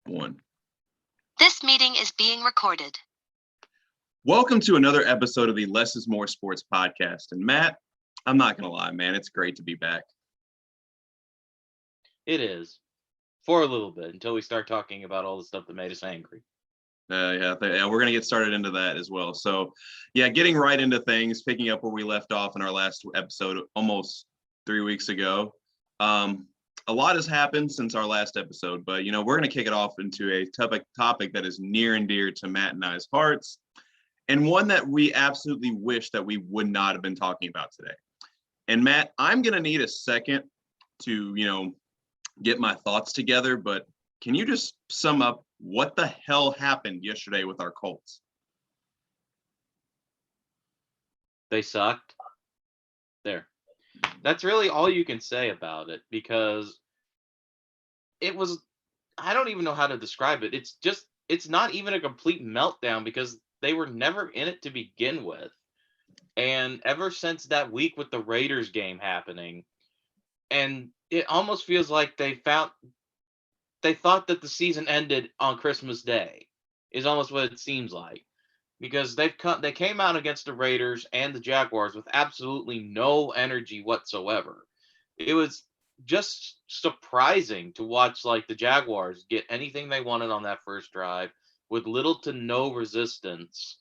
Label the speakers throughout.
Speaker 1: One.
Speaker 2: This meeting is being recorded.
Speaker 1: Welcome to another episode of the Less is More Sports podcast. And Matt, I'm not going to lie, man, it's great to be back.
Speaker 3: It is. For a little bit, until we start talking about all the stuff that made us angry.
Speaker 1: Yeah, we're going to get started into that as well. So, yeah, getting right into things, picking up where we left off in our last episode almost 3 weeks ago. A lot has happened since our last episode, but, we're going to kick it off into a topic that is near and dear to Matt and I's hearts, and one that we absolutely wish that we would not have been talking about today. And Matt, I'm going to need a second to, get my thoughts together, but can you just sum up what the hell happened yesterday with our Colts?
Speaker 3: They sucked. There. That's really all you can say about it, because it was, I don't even know how to describe it. It's not even a complete meltdown, because they were never in it to begin with. And ever since that week with the Raiders game happening, and it almost feels like they thought that the season ended on Christmas Day, is almost what it seems like, because they came out against the Raiders and the Jaguars with absolutely no energy whatsoever. It was just surprising to watch like the Jaguars get anything they wanted on that first drive with little to no resistance,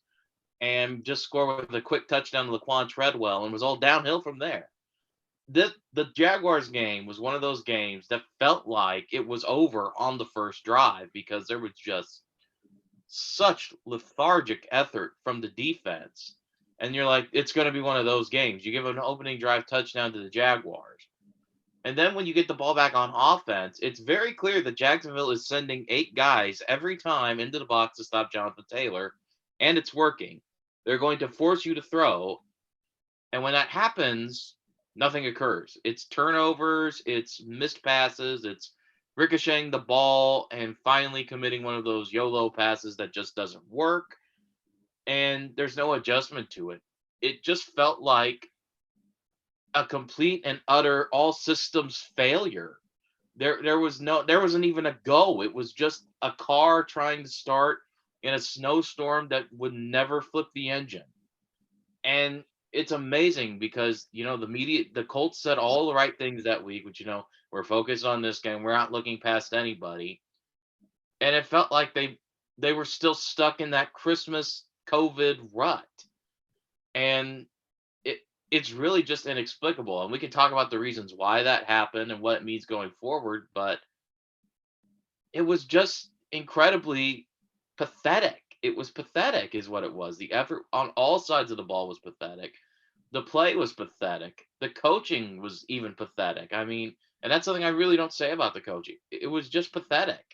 Speaker 3: and just score with a quick touchdown to Laquan Treadwell, and was all downhill from there. The Jaguars game was one of those games that felt like it was over on the first drive, because there was just such lethargic effort from the defense. And you're like, it's going to be one of those games. You give an opening drive touchdown to the Jaguars, and then when you get the ball back on offense, it's very clear that Jacksonville is sending 8 guys every time into the box to stop Jonathan Taylor, and it's working. They're going to force you to throw, and when that happens, nothing occurs. It's turnovers, it's missed passes, it's ricocheting the ball and finally committing one of those YOLO passes that just doesn't work, and there's no adjustment to it. It just felt like a complete and utter all systems failure. There wasn't even a go. It was just a car trying to start in a snowstorm that would never flip the engine. And it's amazing because, the Colts said all the right things that week, which, we're focused on this game. We're not looking past anybody. And it felt like they were still stuck in that Christmas COVID rut. And it's really just inexplicable. And we can talk about the reasons why that happened and what it means going forward, but it was just incredibly pathetic. It was pathetic is what it was. The effort on all sides of the ball was pathetic. The play was pathetic. The coaching was even pathetic. I mean, and that's something I really don't say about the coaching. It was just pathetic.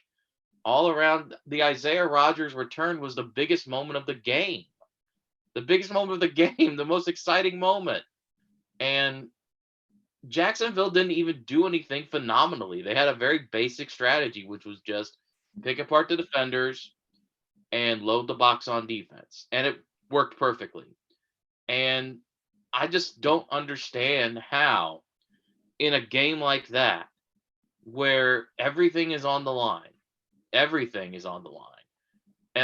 Speaker 3: All around, the Isaiah Rodgers return was the biggest moment of the game. The biggest moment of the game, the most exciting moment. And Jacksonville didn't even do anything phenomenally. They had a very basic strategy, which was just pick apart the defenders and load the box on defense. And it worked perfectly. And I just don't understand how, in a game like that, where everything is on the line, and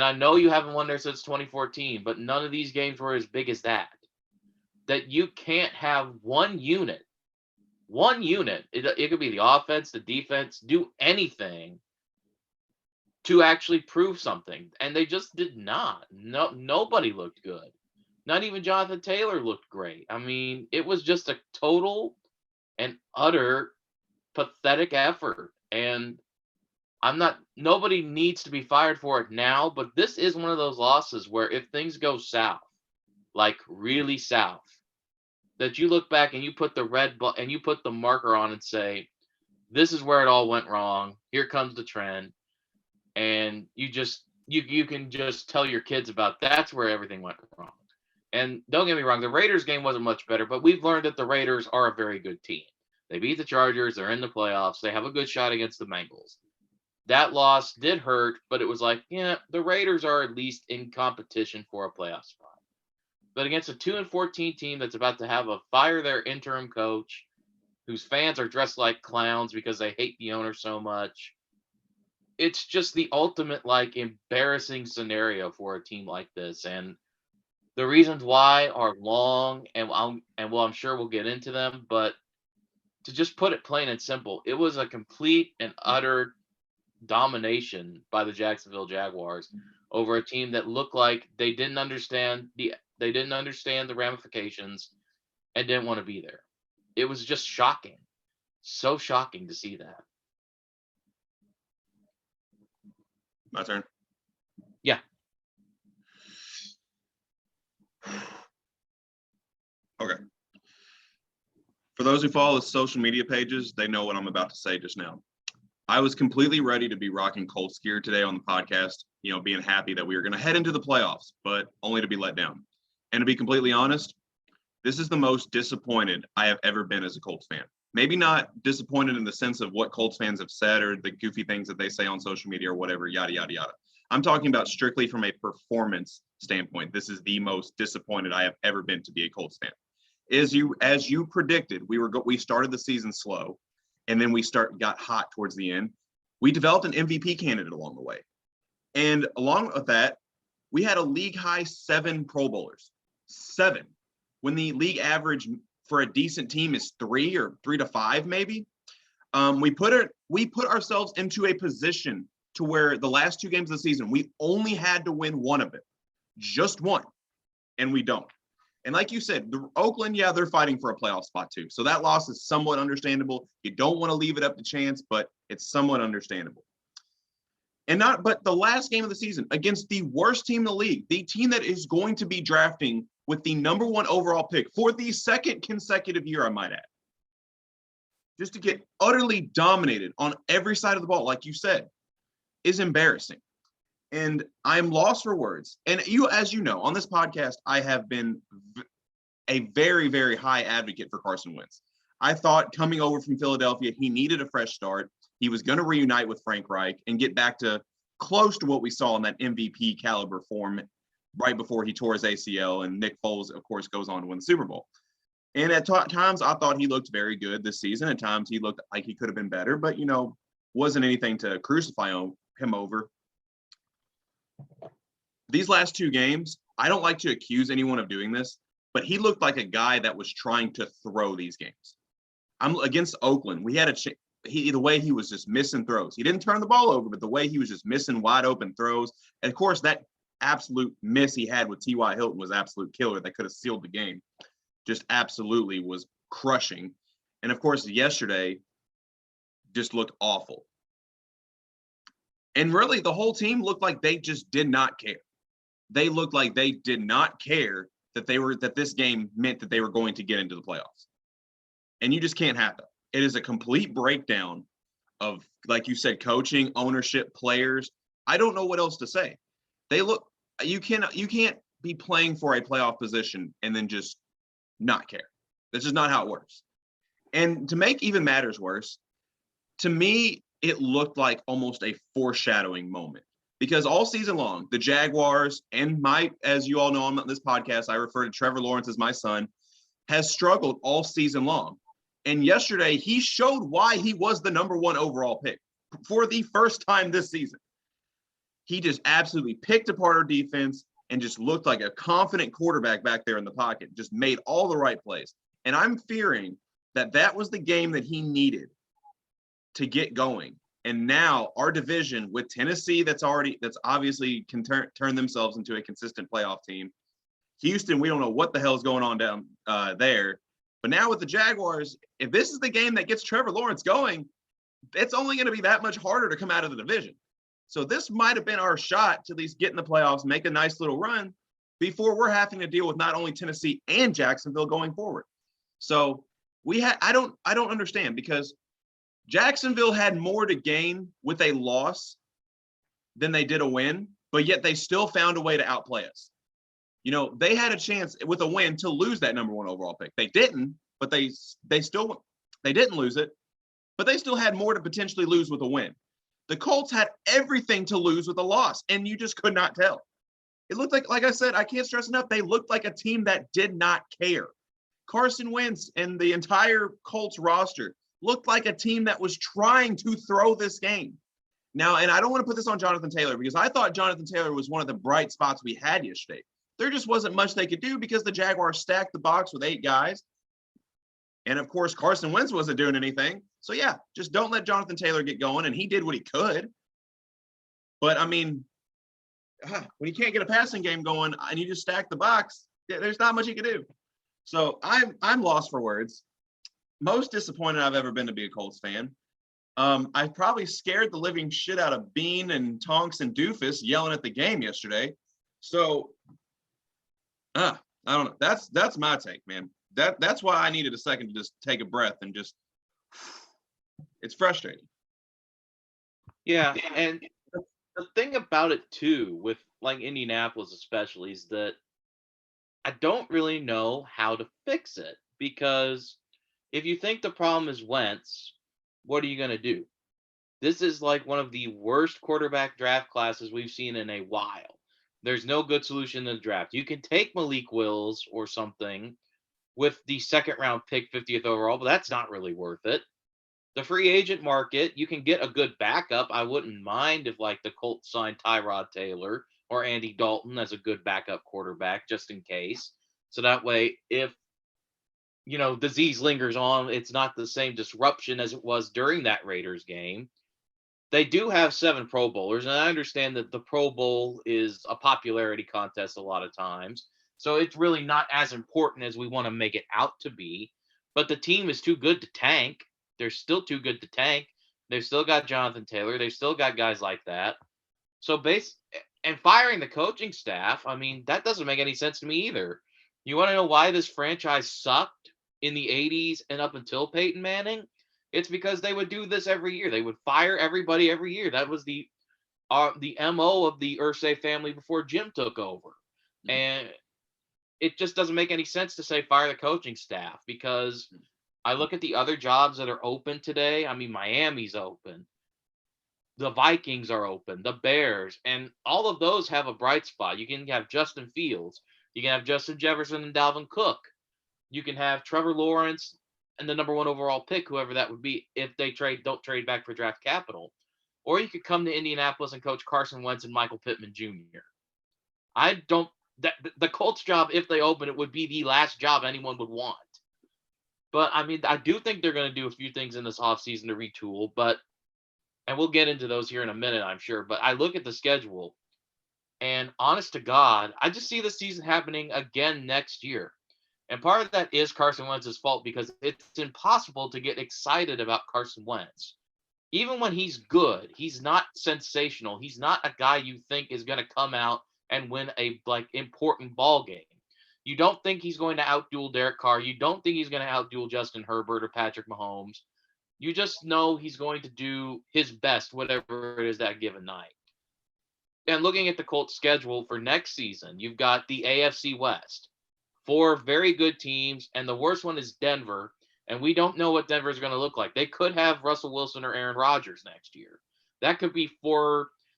Speaker 3: I know you haven't won there since 2014, but none of these games were as big as that you can't have one unit, it could be the offense, the defense, do anything to actually prove something. And they just did not. No, nobody looked good. Not even Jonathan Taylor looked great. I mean, it was just a total and utter pathetic effort. And nobody needs to be fired for it now, but this is one of those losses where if things go south, like really south, that you look back and you put the marker on and say, this is where it all went wrong. Here comes the trend. And you can just tell your kids about that's where everything went wrong. And don't get me wrong, the Raiders game wasn't much better, but we've learned that the Raiders are a very good team. They beat the Chargers. They're in the playoffs. They have a good shot against the Bengals. That loss did hurt, but it was like, yeah, the Raiders are at least in competition for a playoff spot. But against a 2-14 team that's about to fire their interim coach, whose fans are dressed like clowns because they hate the owner so much, it's just the ultimate like embarrassing scenario for a team like this, and the reasons why are long, and I'm sure we'll get into them, but to just put it plain and simple, it was a complete and utter domination by the Jacksonville Jaguars over a team that looked like they didn't understand the ramifications and didn't want to be there. It was just shocking. So shocking to see that.
Speaker 1: My turn.
Speaker 3: Yeah.
Speaker 1: Okay. For those who follow the social media pages, they know what I'm about to say just now. I was completely ready to be rocking Colts gear today on the podcast, being happy that we were going to head into the playoffs, but only to be let down. And to be completely honest, this is the most disappointed I have ever been as a Colts fan. Maybe not disappointed in the sense of what Colts fans have said or the goofy things that they say on social media or whatever, yada, yada, yada. I'm talking about strictly from a performance standpoint. This is the most disappointed I have ever been to be a Colts fan. As you predicted, we started the season slow, and then we got hot towards the end. We developed an MVP candidate along the way. And along with that, we had a league high 7 Pro Bowlers. 7. When the league average for a decent team is 3 or 3 to 5, maybe. We put ourselves into a position to where the last 2 games of the season, we only had to win one of them. Just one. And we don't. And like you said, Oakland, yeah, they're fighting for a playoff spot too. So that loss is somewhat understandable. You don't want to leave it up to chance, but it's somewhat understandable. But the last game of the season against the worst team in the league, the team that is going to be drafting with the number 1 overall pick for the 2nd consecutive year, I might add, just to get utterly dominated on every side of the ball, like you said, is embarrassing. And I'm lost for words. And as you know, on this podcast, I have been a very, very high advocate for Carson Wentz. I thought coming over from Philadelphia, he needed a fresh start. He was going to reunite with Frank Reich and get back to close to what we saw in that MVP caliber form right before he tore his ACL. And Nick Foles, of course, goes on to win the Super Bowl. And at times, I thought he looked very good this season. At times, he looked like he could have been better, but, wasn't anything to crucify him over. These last 2 games, I don't like to accuse anyone of doing this, but he looked like a guy that was trying to throw these games. I'm against Oakland. We had the way he was just missing throws. He didn't turn the ball over, but the way he was just missing wide open throws. And of course, that absolute miss he had with T.Y. Hilton was absolute killer. That could have sealed the game. Just absolutely was crushing. And of course, yesterday just looked awful. And really, the whole team looked like they just did not care. They looked like they did not care that this game meant that they were going to get into the playoffs. And you just can't have that. It is a complete breakdown of, like you said, coaching, ownership, players. I don't know what else to say. You can't be playing for a playoff position and then just not care. That's just not how it works. And to make even matters worse, to me, it looked like almost a foreshadowing moment. Because all season long, the Jaguars and as you all know on this podcast, I refer to Trevor Lawrence as my son, has struggled all season long. And yesterday, he showed why he was the number 1 overall pick for the first time this season. He just absolutely picked apart our defense and just looked like a confident quarterback back there in the pocket, just made all the right plays. And I'm fearing that was the game that he needed to get going. And now our division with Tennessee, that's obviously can turn themselves into a consistent playoff team. Houston, we don't know what the hell is going on down there. But now with the Jaguars, if this is the game that gets Trevor Lawrence going, it's only going to be that much harder to come out of the division. So this might have been our shot to at least get in the playoffs, make a nice little run before we're having to deal with not only Tennessee and Jacksonville going forward. So I don't understand, because Jacksonville had more to gain with a loss than they did a win, but yet they still found a way to outplay us. They had a chance with a win to lose that number 1 overall pick. They didn't, but they didn't lose it, but they still had more to potentially lose with a win. The Colts had everything to lose with a loss, and you just could not tell. It looked like I said, I can't stress enough, they looked like a team that did not care. Carson Wentz and the entire Colts roster looked like a team that was trying to throw this game. Now, and I don't want to put this on Jonathan Taylor because I thought Jonathan Taylor was one of the bright spots we had yesterday. There just wasn't much they could do because the Jaguars stacked the box with 8 guys. And of course, Carson Wentz wasn't doing anything. So yeah, just don't let Jonathan Taylor get going. And he did what he could. But I mean, when you can't get a passing game going and you just stack the box, there's not much you can do. So I'm lost for words. Most disappointed I've ever been to be a Colts fan. I probably scared the living shit out of Bean and Tonks and Doofus yelling at the game yesterday. So I don't know. That's my take, man. That's why I needed a second to just take a breath and just it's frustrating.
Speaker 3: Yeah, and the thing about it too, with like Indianapolis especially, is that I don't really know how to fix it because if you think the problem is Wentz, what are you going to do? This is like one of the worst quarterback draft classes we've seen in a while. There's no good solution in the draft. You can take Malik Willis or something with the second round pick, 50th overall, but that's not really worth it. The free agent market, you can get a good backup. I wouldn't mind if like the Colts signed Tyrod Taylor or Andy Dalton as a good backup quarterback just in case. So that way, if disease lingers on, it's not the same disruption as it was during that Raiders game. They do have 7 Pro Bowlers, and I understand that the Pro Bowl is a popularity contest a lot of times. So it's really not as important as we want to make it out to be. But the team is too good to tank. They're still too good to tank. They've still got Jonathan Taylor. They've still got guys like that. So and firing the coaching staff, I mean, that doesn't make any sense to me either. You want to know why this franchise sucked in the 80s and up until Peyton Manning? It's because they would do this every year. They would fire everybody every year. That was the MO of the Irsay family before Jim took over. And it just doesn't make any sense to say fire the coaching staff because I look at the other jobs that are open today. I mean, Miami's open. The Vikings are open. The Bears. And all of those have a bright spot. You can have Justin Fields. You can have Justin Jefferson and Dalvin Cook. You can have Trevor Lawrence and the number 1 overall pick, whoever that would be, if they don't trade back for draft capital. Or you could come to Indianapolis and coach Carson Wentz and Michael Pittman Jr. The Colts job, if they open it, would be the last job anyone would want. But, I mean, I do think they're going to do a few things in this offseason to retool, and we'll get into those here in a minute, I'm sure. But I look at the schedule, and honest to God, I just see the season happening again next year. And part of that is Carson Wentz's fault because it's impossible to get excited about Carson Wentz. Even when he's good, he's not sensational. He's not a guy you think is going to come out and win a important ball game. You don't think he's going to outduel Derek Carr. You don't think he's going to outduel Justin Herbert or Patrick Mahomes. You just know he's going to do his best, whatever it is that given night. And looking at the Colts schedule for next season, you've got the AFC West. 4 very good teams, and the worst one is Denver, and we don't know what Denver is going to look like. They could have Russell Wilson or Aaron Rodgers next year. That could be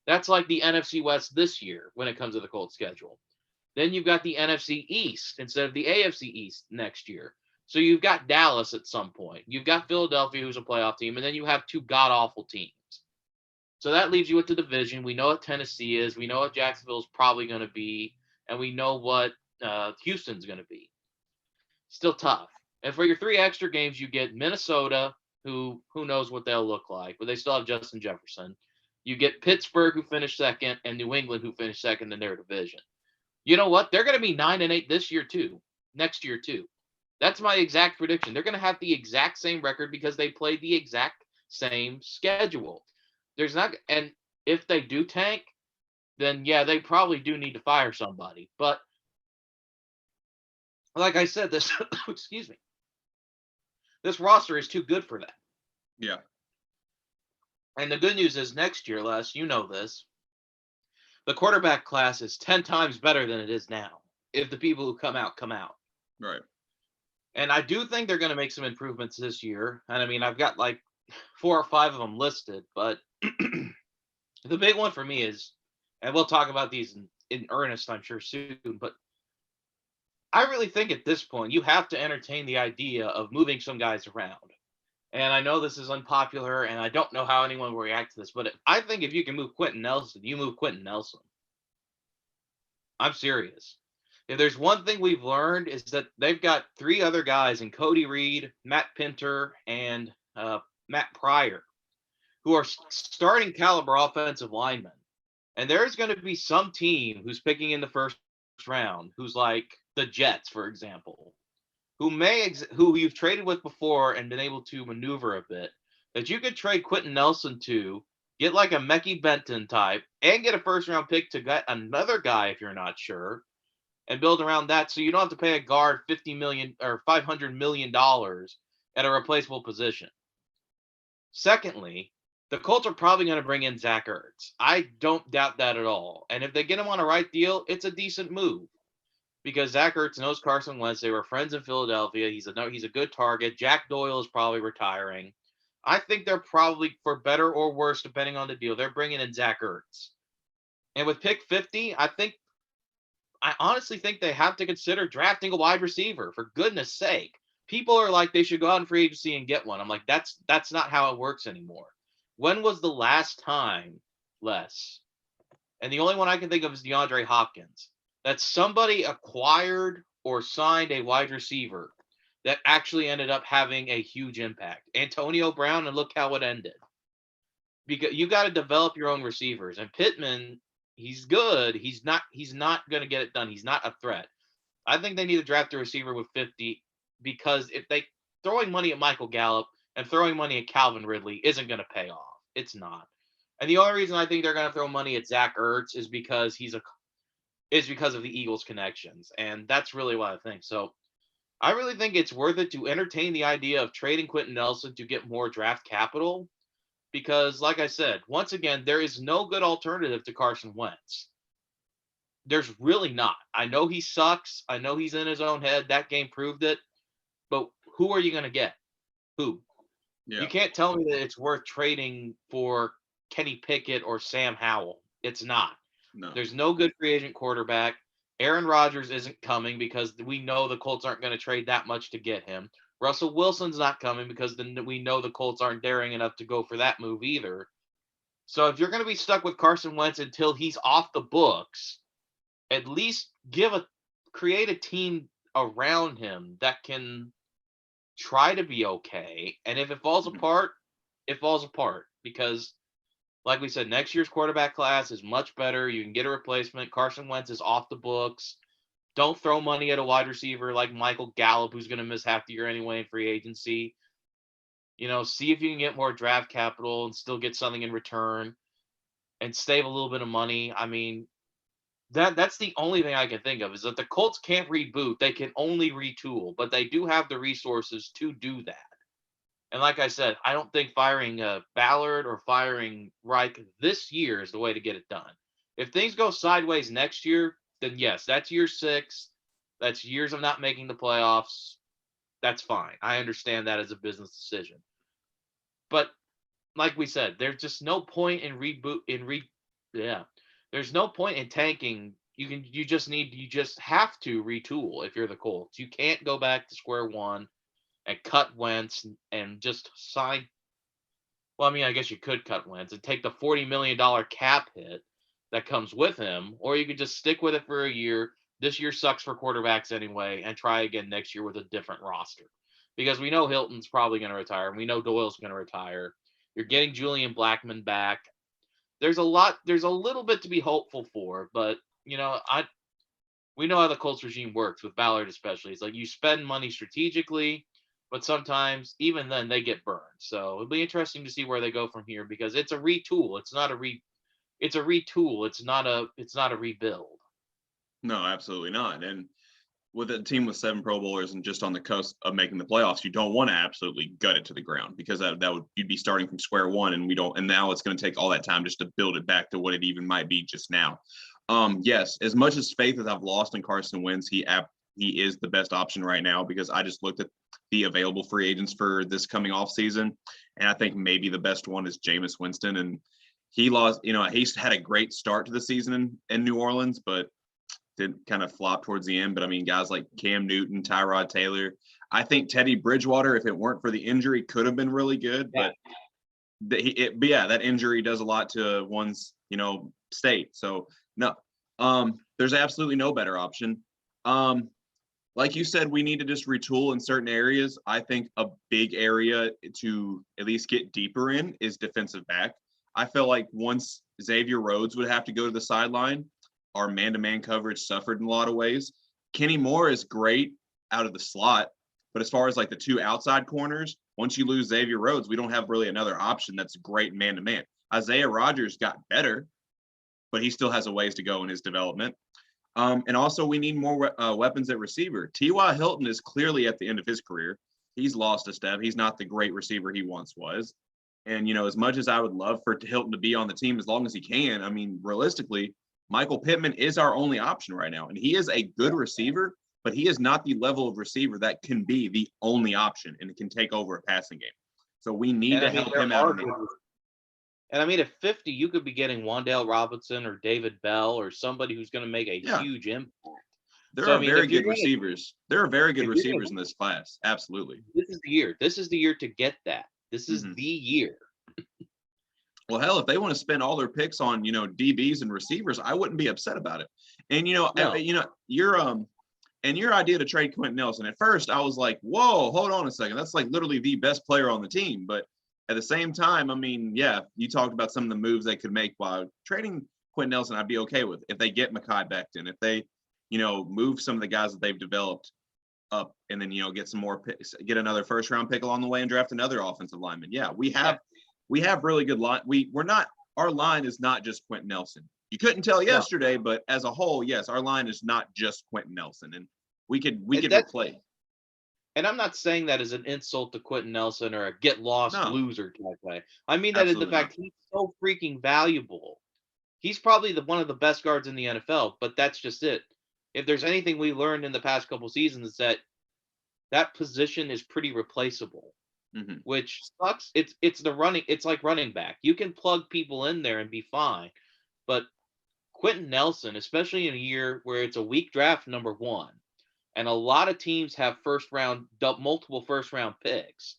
Speaker 3: that's like the NFC West this year when it comes to the Colts schedule. Then you've got the NFC East instead of the AFC East next year. So you've got Dallas at some point. You've got Philadelphia, who's a playoff team, and then you have 2 god-awful teams. So that leaves you with the division. We know what Tennessee is. We know what Jacksonville's probably going to be, and we know what Houston's going to be. Still tough. And for your 3 extra games, you get Minnesota, who knows what they'll look like, but they still have Justin Jefferson. You get Pittsburgh, who finished second, and New England, who finished second in their division. You know what? They're going to be 9-8 this year too, next year too. That's my exact prediction. They're going to have the exact same record because they played the exact same schedule. And if they do tank, then yeah, they probably do need to fire somebody. But like I said, this excuse me, this roster is too good for that.
Speaker 1: Yeah.
Speaker 3: And the good news is next year, Les, you know this, the quarterback class is 10 times better than it is now if the people who come out.
Speaker 1: Right.
Speaker 3: And I do think they're going to make some improvements this year. And I mean, I've got like 4 or 5 of them listed, but the big one for me is, and we'll talk about these in earnest, I'm sure soon, but I really think at this point, you have to entertain the idea of moving some guys around. And I know this is unpopular, and I don't know how anyone will react to this, but I think if you can move Quentin Nelson, you move Quentin Nelson. I'm serious. If there's one thing we've learned is that they've got 3 other guys in Cody Reed, Matt Pinter, and Matt Pryor, who are starting caliber offensive linemen. And there's going to be some team who's picking in the first round, who's like the Jets, for example, who you've traded with before and been able to maneuver a bit, that you could trade Quentin Nelson to, get like a Mekhi Benton type, and get a first round pick to get another guy if you're not sure, and build around that, so you don't have to pay a guard $50 million or $500 million at a replaceable position. Secondly, the Colts are probably going to bring in Zach Ertz. I don't doubt that at all. And if they get him on a right deal, it's a decent move, because Zach Ertz knows Carson Wentz. They were friends in Philadelphia. He's a good target. Jack Doyle is probably retiring. I think they're probably, for better or worse, depending on the deal, they're bringing in Zach Ertz. And with pick 50, I honestly think they have to consider drafting a wide receiver, for goodness sake. People are like, they should go out in free agency and get one. I'm like, that's not how it works anymore. When was the last time, Les? And the only one I can think of is DeAndre Hopkins, that somebody acquired or signed a wide receiver that actually ended up having a huge impact. Antonio Brown, and look how it ended. Because you got to develop your own receivers. And Pittman, he's good. He's not going to get it done. He's not a threat. I think they need to draft a receiver with 50, because if they throwing money at Michael Gallup and throwing money at Calvin Ridley isn't going to pay off. It's not. And the only reason I think they're going to throw money at Zach Ertz is because because of the Eagles connections. And that's really what I think. So I really think it's worth it to entertain the idea of trading Quentin Nelson to get more draft capital. Because, like I said, once again, there is no good alternative to Carson Wentz. There's really not. I know he sucks. I know he's in his own head. That game proved it. But who are you going to get? Who? Yeah. You can't tell me that it's worth trading for Kenny Pickett or Sam Howell. It's not. No. There's no good free agent quarterback. Aaron Rodgers isn't coming because we know the Colts aren't going to trade that much to get him. Russell Wilson's not coming because we know the Colts aren't daring enough to go for that move either. So if you're going to be stuck with Carson Wentz until he's off the books, at least create a team around him that can try to be okay. And if it falls apart, it falls apart, because like we said, next year's quarterback class is much better. You can get a replacement. Carson Wentz is off the books. Don't throw money at a wide receiver like Michael Gallup, who's going to miss half the year anyway in free agency. See if you can get more draft capital and still get something in return and save a little bit of money. I mean, that's the only thing I can think of, is that the Colts can't reboot. They can only retool, but they do have the resources to do that. And like I said, I don't think firing Ballard or firing Reich this year is the way to get it done. If things go sideways next year, then yes, that's year 6. That's years of not making the playoffs. That's fine. I understand that as a business decision. But like we said, there's just no point in There's no point in tanking. You just have to retool if you're the Colts. You can't go back to square one and cut Wentz and just sign. Well, I mean, I guess you could cut Wentz and take the $40 million cap hit that comes with him, or you could just stick with it for a year. This year sucks for quarterbacks anyway, and try again next year with a different roster, because we know Hilton's probably going to retire, and we know Doyle's going to retire. You're getting Julian Blackmon back. There's a little bit to be hopeful for, but we know how the Colts regime works with Ballard, especially. It's like you spend money strategically, but sometimes even then they get burned. So it'll be interesting to see where they go from here, because it's a retool. It's a retool. It's not a rebuild.
Speaker 1: No, absolutely not. And with a team with 7 Pro Bowlers and just on the cusp of making the playoffs, you don't want to absolutely gut it to the ground, because you'd be starting from square one, and now it's going to take all that time just to build it back to what it even might be just now. Yes, as much as faith as I've lost in Carson Wentz, he is the best option right now, because I just looked at the available free agents for this coming off season, and I think maybe the best one is Jameis Winston. And he lost, he's had a great start to the season in New Orleans, but did kind of flop towards the end. But I mean, guys like Cam Newton, Tyrod Taylor, I think Teddy Bridgewater, if it weren't for the injury, could have been really good.
Speaker 3: Yeah.
Speaker 1: But yeah, that injury does a lot to one's, state. So no, there's absolutely no better option. Like you said, we need to just retool in certain areas. I think a big area to at least get deeper in is defensive back. I feel like once Xavier Rhodes would have to go to the sideline, our man-to-man coverage suffered in a lot of ways. Kenny Moore is great out of the slot, but as far as like the two outside corners, once you lose Xavier Rhodes, we don't have really another option that's great man-to-man. Isaiah Rodgers got better, but he still has a ways to go in his development. And also, we need more weapons at receiver. T.Y. Hilton is clearly at the end of his career. He's lost a step. He's not the great receiver he once was. And, as much as I would love for Hilton to be on the team as long as he can, I mean, realistically, Michael Pittman is our only option right now. And he is a good receiver, but he is not the level of receiver that can be the only option and can take over a passing game. So we need to help him out.
Speaker 3: And I mean, at 50, you could be getting Wan'Dale Robinson or David Bell or somebody who's going to make a huge impact.
Speaker 1: There are very good receivers. There are very good receivers in this class. Absolutely.
Speaker 3: This is the year. This is the year to get that. This is the year.
Speaker 1: Well, hell, if they want to spend all their picks on, DBs and receivers, I wouldn't be upset about it. And, your idea to trade Quentin Nelson, at first I was like, whoa, hold on a second. That's like literally the best player on the team. But at the same time, I mean, yeah, you talked about some of the moves they could make while trading Quentin Nelson. I'd be okay with if they get Mekhi Becton, if they, move some of the guys that they've developed up, and then get some more picks, get another first round pick along the way, and draft another offensive lineman. Yeah, we have really good line. Our line is not just Quentin Nelson. You couldn't tell yesterday, but as a whole, yes, our line is not just Quentin Nelson, and we could replace.
Speaker 3: And I'm not saying that as an insult to Quentin Nelson or a get lost loser type way. I mean that in the fact he's so freaking valuable. He's probably one of the best guards in the NFL, but that's just it. If there's anything we learned in the past couple seasons, is that position is pretty replaceable, which sucks. It's like running back. You can plug people in there and be fine, but Quentin Nelson, especially in a year where it's a weak draft, number one. And a lot of teams have multiple first round picks.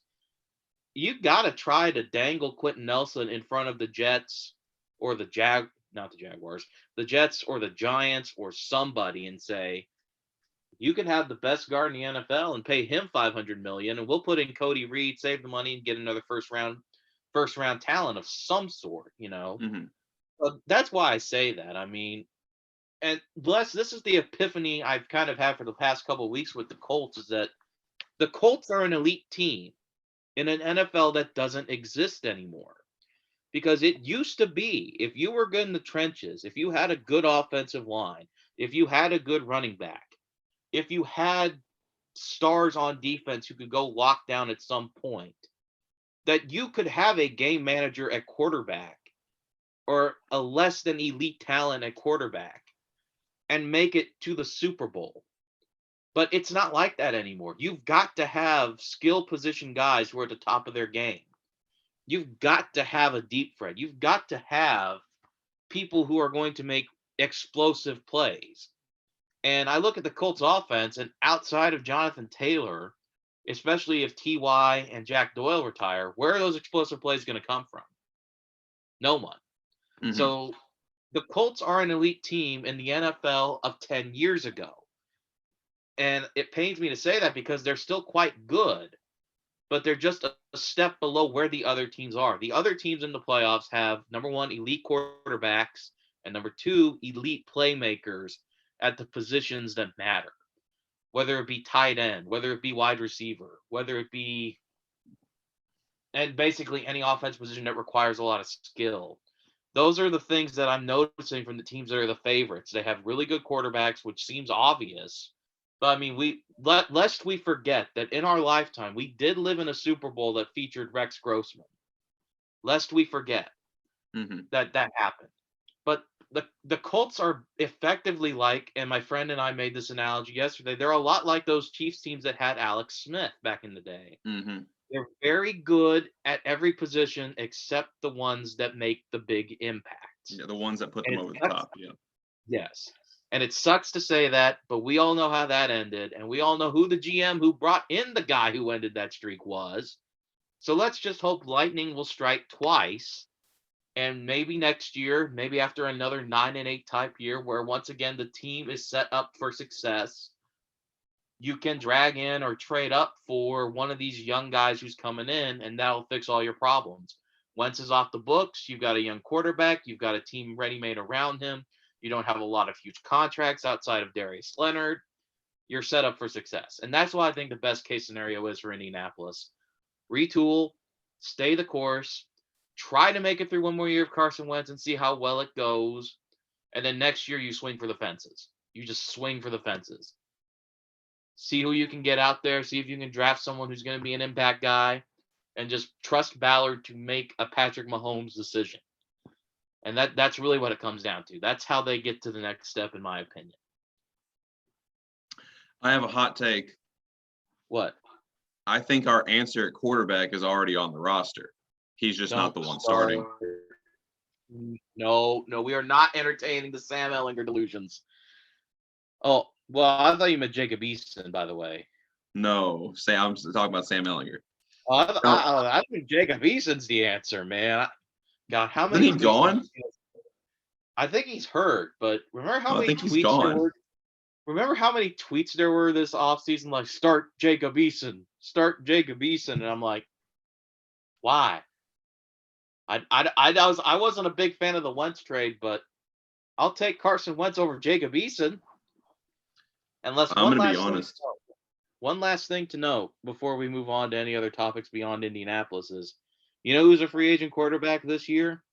Speaker 3: You got to try to dangle Quentin Nelson in front of the Jets or the Jaguars, the Jets or the Giants or somebody and say, you can have the best guard in the NFL and pay him $500 million, and we'll put in Cody Reed, save the money, and get another first round talent of some sort. But that's why I say that. I mean. And this is the epiphany I've kind of had for the past couple of weeks with the Colts, is that the Colts are an elite team in an NFL that doesn't exist anymore. Because it used to be, if you were good in the trenches, if you had a good offensive line, if you had a good running back, if you had stars on defense who could go lock down at some point, that you could have a game manager at quarterback or a less than elite talent at quarterback and make it to the Super Bowl. But it's not like that anymore. You've got to have skill position guys who are at the top of their game. You've got to have a deep threat. You've got to have people who are going to make explosive plays. And I look at the Colts offense, and outside of Jonathan Taylor, especially if T.Y. and Jack Doyle retire, where are those explosive plays going to come from? No one. So the Colts are an elite team in the NFL of 10 years ago. And it pains me to say that because they're still quite good, but they're just a step below where the other teams are. The other teams in the playoffs have, number one, elite quarterbacks, and number two, elite playmakers at the positions that matter, whether it be tight end, whether it be wide receiver, whether it be, and basically any offense position that requires a lot of skill. Those are the things that I'm noticing from the teams that are the favorites. They have really good quarterbacks, which seems obvious. But I mean, lest we forget that in our lifetime, we did live in a Super Bowl that featured Rex Grossman. Lest we forget that happened. But the Colts are effectively like, and my friend and I made this analogy yesterday, they're a lot like those Chiefs teams that had Alex Smith back in the day. They're very good at every position except the ones that make the big impact.
Speaker 1: Yeah, the ones that put them over the top. Yeah.
Speaker 3: Yes. And it sucks to say that, but we all know how that ended. And we all know who the GM who brought in the guy who ended that streak was. So let's just hope lightning will strike twice. And maybe next year, maybe after another 9-8 type year, where once again the team is set up for success, you can drag in or trade up for one of these young guys who's coming in, and that'll fix all your problems. Wentz is off the books. You've got a young quarterback. You've got a team ready-made around him. You don't have a lot of huge contracts outside of Darius Leonard. You're set up for success. And that's why I think the best case scenario is for Indianapolis. Retool, stay the course, try to make it through one more year of Carson Wentz and see how well it goes. And then next year you swing for the fences. You just swing for the fences. See who you can get out there. See if you can draft someone who's going to be an impact guy. And just trust Ballard to make a Patrick Mahomes decision. And that's really what it comes down to. That's how they get to the next step, in my opinion.
Speaker 1: I have a hot take.
Speaker 3: What?
Speaker 1: I think our answer at quarterback is already on the roster. He's just not the one starting.
Speaker 3: No, we are not entertaining the Sam Ehlinger delusions. Oh, well, I thought you meant Jacob Eason, by the way.
Speaker 1: No, I'm talking about Sam Ehlinger.
Speaker 3: I think Jacob Eason's the answer, man. God, how many?
Speaker 1: Isn't he gone?
Speaker 3: I think he's hurt, but remember how many
Speaker 1: tweets
Speaker 3: there were? Remember how many tweets there were this offseason, like start Jacob Eason, and I'm like, why? I wasn't a big fan of the Wentz trade, but I'll take Carson Wentz over Jacob Eason. Unless
Speaker 1: I'm going to be honest.
Speaker 3: One last thing to note before we move on to any other topics beyond Indianapolis is, you know who's a free agent quarterback this year?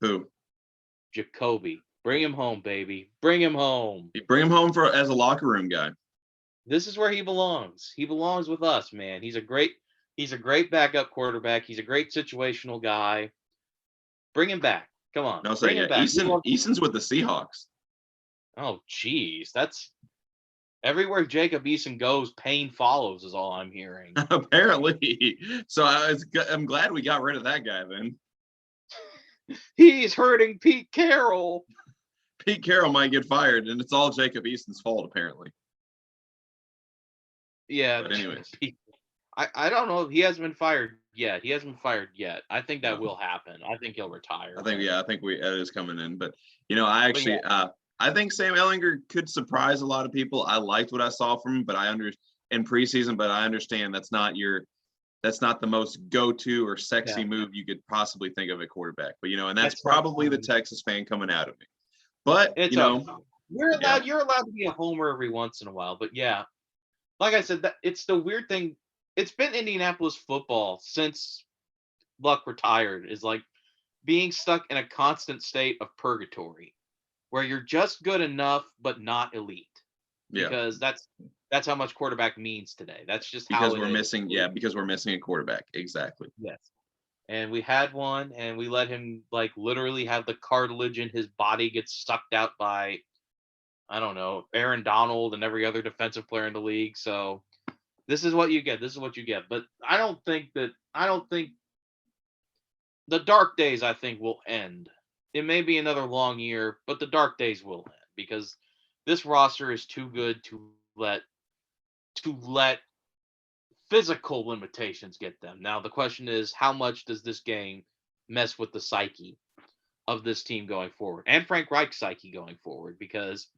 Speaker 1: Who?
Speaker 3: Jacoby. Bring him home, baby. Bring him home.
Speaker 1: You bring him home as a locker room guy.
Speaker 3: This is where he belongs. He belongs with us, man. He's a great backup quarterback. He's a great situational guy. Bring him back. Come on.
Speaker 1: No, say, yeah, Eason's with the Seahawks.
Speaker 3: Oh, geez. That's everywhere Jacob Eason goes, pain follows is all I'm hearing.
Speaker 1: Apparently. So I'm glad we got rid of that guy then.
Speaker 3: He's hurting Pete Carroll.
Speaker 1: Pete Carroll might get fired, and it's all Jacob Eason's fault, apparently.
Speaker 3: Yeah.
Speaker 1: But anyways.
Speaker 3: I don't know. He hasn't been fired yet. I think that will happen. I think he'll retire.
Speaker 1: I think it is coming in. But, I think Sam Ehlinger could surprise a lot of people. I liked what I saw from him, but in preseason, but I understand that's not the most go-to or sexy move you could possibly think of at quarterback. But, and that's probably the Texas fan coming out of me. But,
Speaker 3: you're allowed to be a homer every once in a while. But yeah, like I said, it's the weird thing. It's been Indianapolis football since Luck retired, is like being stuck in a constant state of purgatory where you're just good enough, but not elite.
Speaker 1: Yeah.
Speaker 3: Because that's how much quarterback means today. That's just
Speaker 1: because
Speaker 3: how
Speaker 1: we're missing. Yeah. Because we're missing a quarterback. Exactly.
Speaker 3: Yes. And we had one, and we let him like literally have the cartilage in his body get sucked out by, I don't know, Aaron Donald and every other defensive player in the league. So this is what you get. But I don't think the dark days, I think, will end. It may be another long year, but the dark days will end because this roster is too good to let physical limitations get them. Now, the question is, how much does this game mess with the psyche of this team going forward and Frank Reich's psyche going forward? Because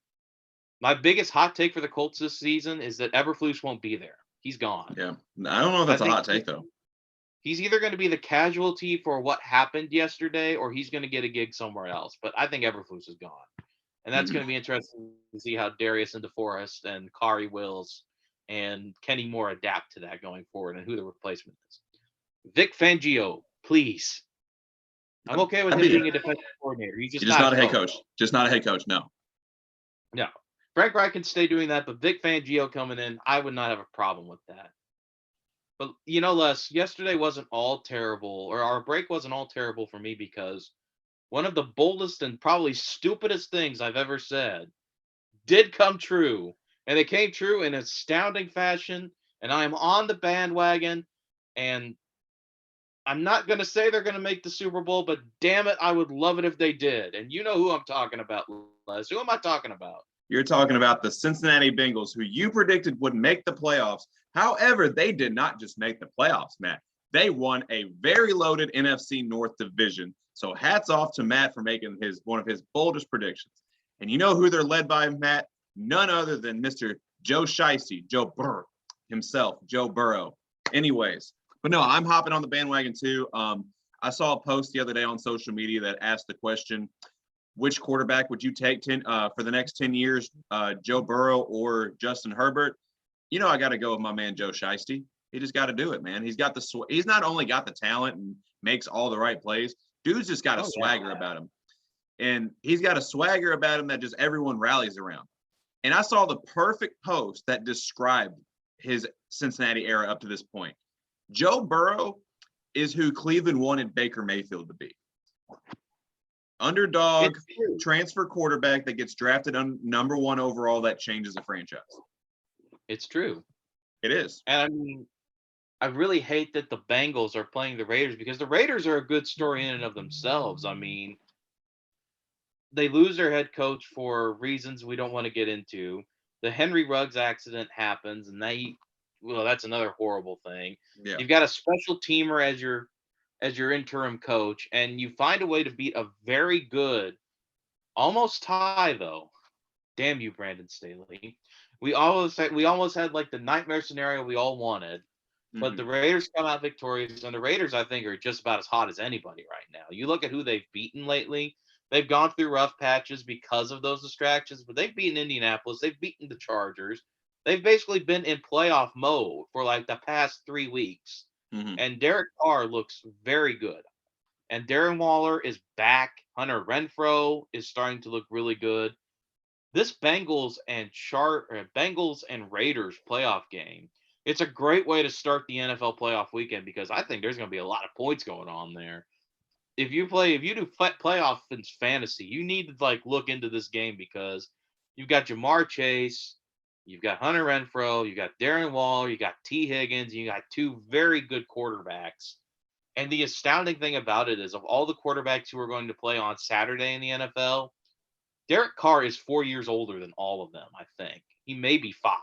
Speaker 3: my biggest hot take for the Colts this season is that Eberflus won't be there. He's gone.
Speaker 1: Yeah. I don't know if that's a hot take, though.
Speaker 3: He's either going to be the casualty for what happened yesterday or he's going to get a gig somewhere else. But I think Eberflus is gone. And that's going to be interesting to see how Darius and DeForest and Kari Wills and Kenny Moore adapt to that going forward and who the replacement is. Vic Fangio, please. I'm okay with him being a defensive coordinator. He's just
Speaker 1: not a head coach. Just not a head coach, no.
Speaker 3: No. Frank Reich can stay doing that, but Vic Fangio coming in, I would not have a problem with that. But, Les, yesterday wasn't all terrible, or our break wasn't all terrible for me because one of the boldest and probably stupidest things I've ever said did come true. And it came true in astounding fashion, and I am on the bandwagon, and I'm not going to say they're going to make the Super Bowl, but damn it, I would love it if they did. And you know who I'm talking about, Les. Who am I talking about?
Speaker 1: You're talking about the Cincinnati Bengals, who you predicted would make the playoffs. However, they did not just make the playoffs, Matt. They won a very loaded NFC North division. So hats off to Matt for making one of his boldest predictions. And you know who they're led by, Matt? None other than Mr. Joe Shiesty, Joe Burrow himself, Joe Burrow. Anyways, but no, I'm hopping on the bandwagon too. I saw a post the other day on social media that asked the question, which quarterback would you take for the next 10 years, Joe Burrow or Justin Herbert? You know, I got to go with my man, Joe Shiesty. He just got to do it, man. He's not only got the talent and makes all the right plays. Dude's just got a swagger about him. And he's got a swagger about him that just everyone rallies around. And I saw the perfect post that described his Cincinnati era up to this point. Joe Burrow is who Cleveland wanted Baker Mayfield to be. Underdog transfer quarterback that gets drafted on number 1 overall that changes a franchise.
Speaker 3: It's true.
Speaker 1: It is.
Speaker 3: And I mean, I really hate that the Bengals are playing the Raiders because the Raiders are a good story in and of themselves. I mean, they lose their head coach for reasons we don't want to get into. The Henry Ruggs accident happens, and that's another horrible thing.
Speaker 1: Yeah.
Speaker 3: You've got a special teamer as your interim coach, and you find a way to beat a very good, almost tie though. Damn you, Brandon Staley. We almost had like the nightmare scenario we all wanted, but the Raiders come out victorious, and the Raiders I think are just about as hot as anybody right now. You look at who they've beaten lately. They've gone through rough patches because of those distractions, but they've beaten Indianapolis. They've beaten the Chargers. They've basically been in playoff mode for like the past 3 weeks. And Derek Carr looks very good. And Darren Waller is back. Hunter Renfrow is starting to look really good. This Bengals and Raiders playoff game, it's a great way to start the NFL playoff weekend because I think there's going to be a lot of points going on there. If you do playoff fantasy, you need to like look into this game because you've got Jamar Chase, you've got Hunter Renfrow, you got Darren Waller, you got T. Higgins, you got 2 very good quarterbacks. And the astounding thing about it is of all the quarterbacks who are going to play on Saturday in the NFL, Derek Carr is 4 years older than all of them, I think. He may be 5.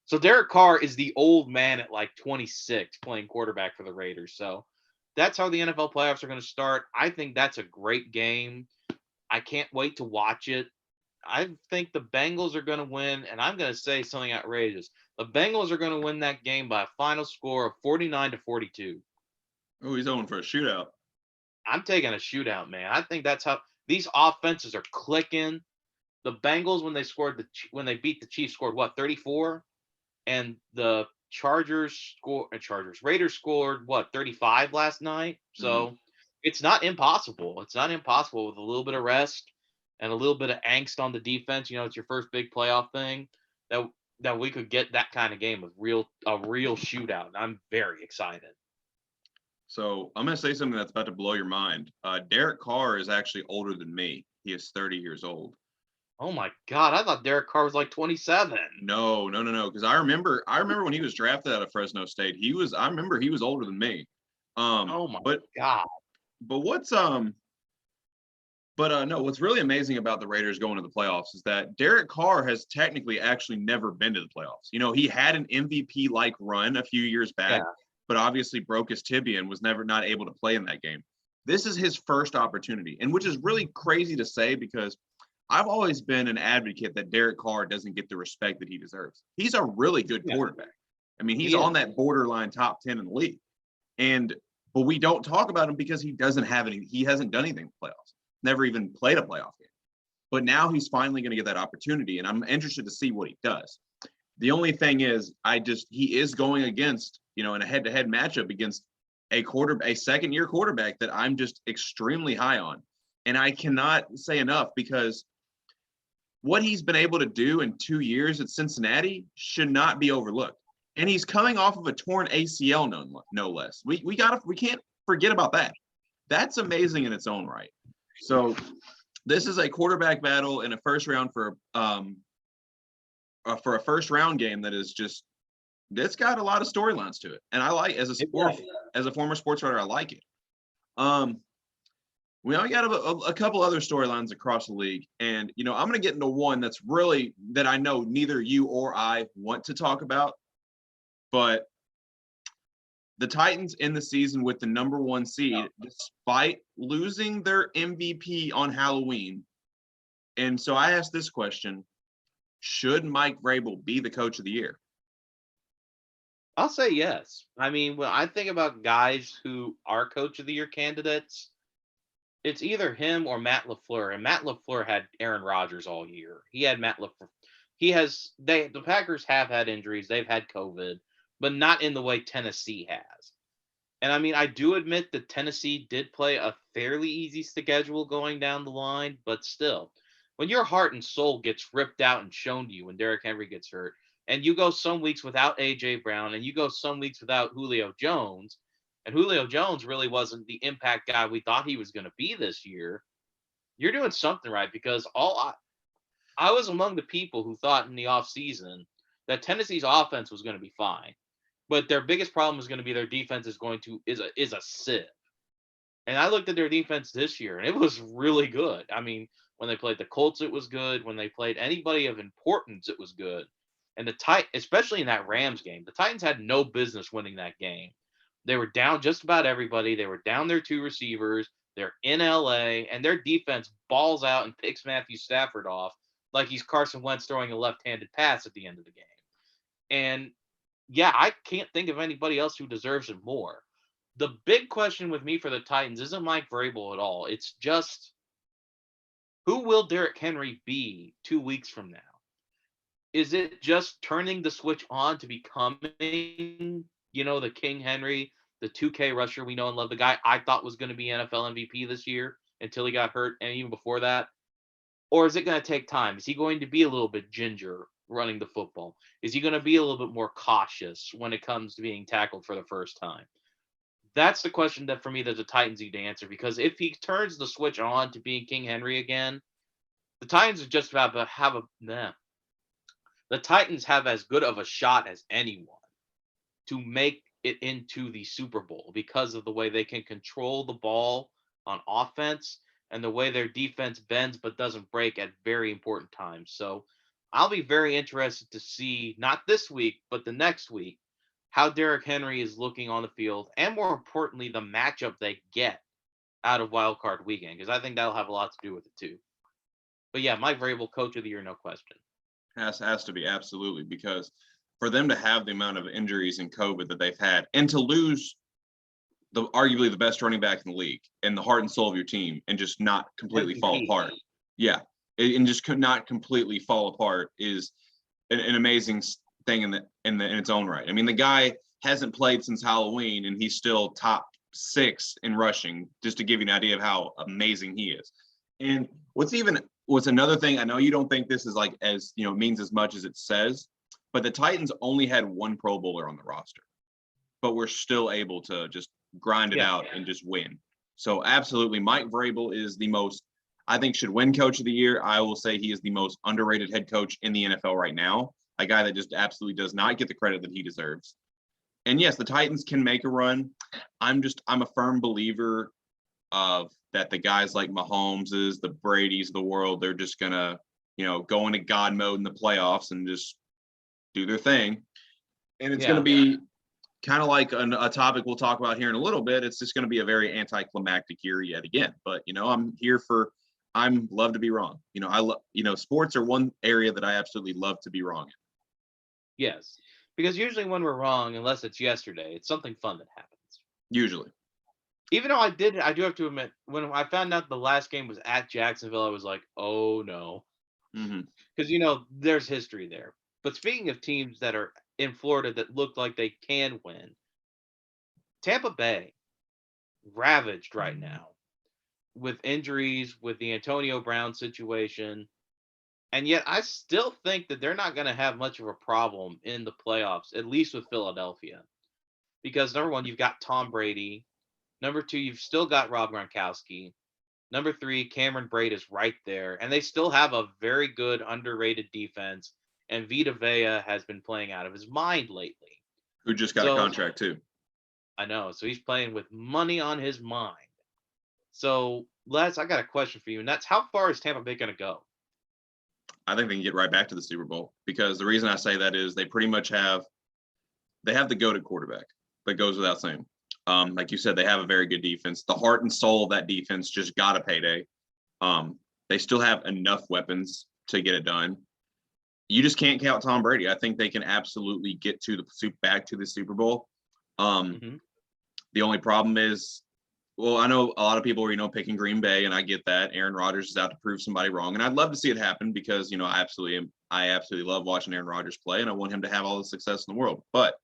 Speaker 3: So Derek Carr is the old man at like 26 playing quarterback for the Raiders. So that's how the NFL playoffs are going to start. I think that's a great game. I can't wait to watch it. I think the Bengals are going to win, and I'm going to say something outrageous. The Bengals are going to win that game by a final score of 49-42.
Speaker 1: Oh, he's going for a shootout.
Speaker 3: I'm taking a shootout, man. I think that's how these offenses are clicking. The Bengals, when they beat the Chiefs, scored what, 34, and the Raiders scored what, 35 last night. So it's not impossible. It's not impossible with a little bit of rest and a little bit of angst on the defense. You know, it's your first big playoff thing that we could get that kind of game of a real shootout. I'm very excited.
Speaker 1: So I'm going to say something that's about to blow your mind. Derek Carr is actually older than me. He is 30 years old.
Speaker 3: Oh my God! I thought Derek Carr was like 27.
Speaker 1: No. Because I remember when he was drafted out of Fresno State. I remember he was older than me.
Speaker 3: Oh my God!
Speaker 1: But what's what's really amazing about the Raiders going to the playoffs is that Derek Carr has technically actually never been to the playoffs. You know, he had an MVP-like run a few years back, but obviously broke his tibia and was not able to play in that game. This is his first opportunity, and which is really crazy to say because I've always been an advocate that Derek Carr doesn't get the respect that he deserves. He's a really good quarterback. I mean, he's on that borderline top 10 in the league. But we don't talk about him because he hasn't done anything in the playoffs. Never even played a playoff game. But now he's finally going to get that opportunity, and I'm interested to see what he does. The only thing is, he is going against, in a head-to-head matchup against a second-year quarterback that I'm just extremely high on. And I cannot say enough because what he's been able to do in 2 years at Cincinnati should not be overlooked. And he's coming off of a torn ACL, no less. We can't forget about that. That's amazing in its own right. So this is a quarterback battle in a first round for a first round game that's got a lot of storylines to it. And I like as a former sports writer, I like it. We only got a couple other storylines across the league. And, I'm going to get into one that I know neither you or I want to talk about. But the Titans end the season with the number 1 seed, despite losing their MVP on Halloween. And so I asked this question: should Mike Rabel be the coach of the year?
Speaker 3: I'll say yes. I mean, when I think about guys who are coach of the year candidates, it's either him or Matt LaFleur. And Matt LaFleur had Aaron Rodgers all year. He had Matt LaFleur. The Packers have had injuries. They've had COVID, but not in the way Tennessee has. And I mean, I do admit that Tennessee did play a fairly easy schedule going down the line, but still, when your heart and soul gets ripped out and shown to you when Derrick Henry gets hurt, and you go some weeks without A.J. Brown, and you go some weeks without Julio Jones, and Julio Jones really wasn't the impact guy we thought he was going to be this year, you're doing something right, because I was among the people who thought in the offseason that Tennessee's offense was going to be fine, but their biggest problem is going to be their defense is a sieve. And I looked at their defense this year, and it was really good. I mean, when they played the Colts, it was good. When they played anybody of importance, it was good. And especially in that Rams game, the Titans had no business winning that game. They were down just about everybody. They were down their 2 receivers. They're in LA, and their defense balls out and picks Matthew Stafford off like he's Carson Wentz throwing a left-handed pass at the end of the game. And yeah, I can't think of anybody else who deserves it more. The big question with me for the Titans isn't Mike Vrabel at all. It's just, who will Derrick Henry be 2 weeks from now? Is it just turning the switch on to becoming, the King Henry, the 2K rusher we know and love, the guy I thought was going to be NFL MVP this year until he got hurt, and even before that? Or is it going to take time? Is he going to be a little bit ginger running the football? Is he going to be a little bit more cautious when it comes to being tackled for the first time? That's the question that, for me, that the Titans need to answer, because if he turns the switch on to being King Henry again, the Titans are just about to have the Titans have as good of a shot as anyone to make it into the Super Bowl, because of the way they can control the ball on offense and the way their defense bends but doesn't break at very important times. So I'll be very interested to see, not this week, but the next week, how Derrick Henry is looking on the field, and more importantly, the matchup they get out of Wild Card Weekend, because I think that'll have a lot to do with it too. But yeah, Mike Vrabel, coach of the year, no question.
Speaker 1: Has to be, absolutely, because for them to have the amount of injuries and COVID that they've had, and to lose arguably the best running back in the league and the heart and soul of your team, and just not completely fall apart. Yeah, and just could not completely fall apart is an amazing thing in its own right. I mean, the guy hasn't played since Halloween, and he's still top 6 in rushing, just to give you an idea of how amazing he is. And what's another thing, I know you don't think this is means as much as it says, but the Titans only had 1 Pro Bowler on the roster, but we're still able to just grind it out and just win. So absolutely, Mike Vrabel is should win coach of the year. I will say he is the most underrated head coach in the NFL right now, a guy that just absolutely does not get the credit that he deserves. And yes, the Titans can make a run. I'm a firm believer of that the guys like Mahomes, the Brady's of the world, they're just gonna, go into God mode in the playoffs and just do their thing. And it's gonna be kind of like a topic we'll talk about here in a little bit. It's just gonna be a very anticlimactic year yet again. But I'm love to be wrong. Sports are one area that I absolutely love to be wrong in.
Speaker 3: Yes, because usually when we're wrong, unless it's yesterday, it's something fun that happens.
Speaker 1: Usually.
Speaker 3: Even though I do have to admit, when I found out the last game was at Jacksonville, I was like, oh no. Because, there's history there. But speaking of teams that are in Florida that look like they can win, Tampa Bay, ravaged right now with injuries, with the Antonio Brown situation. And yet I still think that they're not going to have much of a problem in the playoffs, at least with Philadelphia. Because number 1, you've got Tom Brady. Number 2, you've still got Rob Gronkowski. Number 3, Cameron Brate is right there. And they still have a very good, underrated defense. And Vita Vea has been playing out of his mind lately.
Speaker 1: Who just got a contract too.
Speaker 3: I know. So he's playing with money on his mind. So Les, I got a question for you, and that's how far is Tampa Bay going to go?
Speaker 1: I think they can get right back to the Super Bowl, because the reason I say that is they pretty much have the go-to quarterback. That goes without saying. Like you said, they have a very good defense. The heart and soul of that defense just got a payday. They still have enough weapons to get it done. You just can't count Tom Brady. I think they can absolutely get to back to the Super Bowl. The only problem is, well, I know a lot of people are, picking Green Bay, and I get that. Aaron Rodgers is out to prove somebody wrong, and I'd love to see it happen because, I absolutely love watching Aaron Rodgers play, and I want him to have all the success in the world. But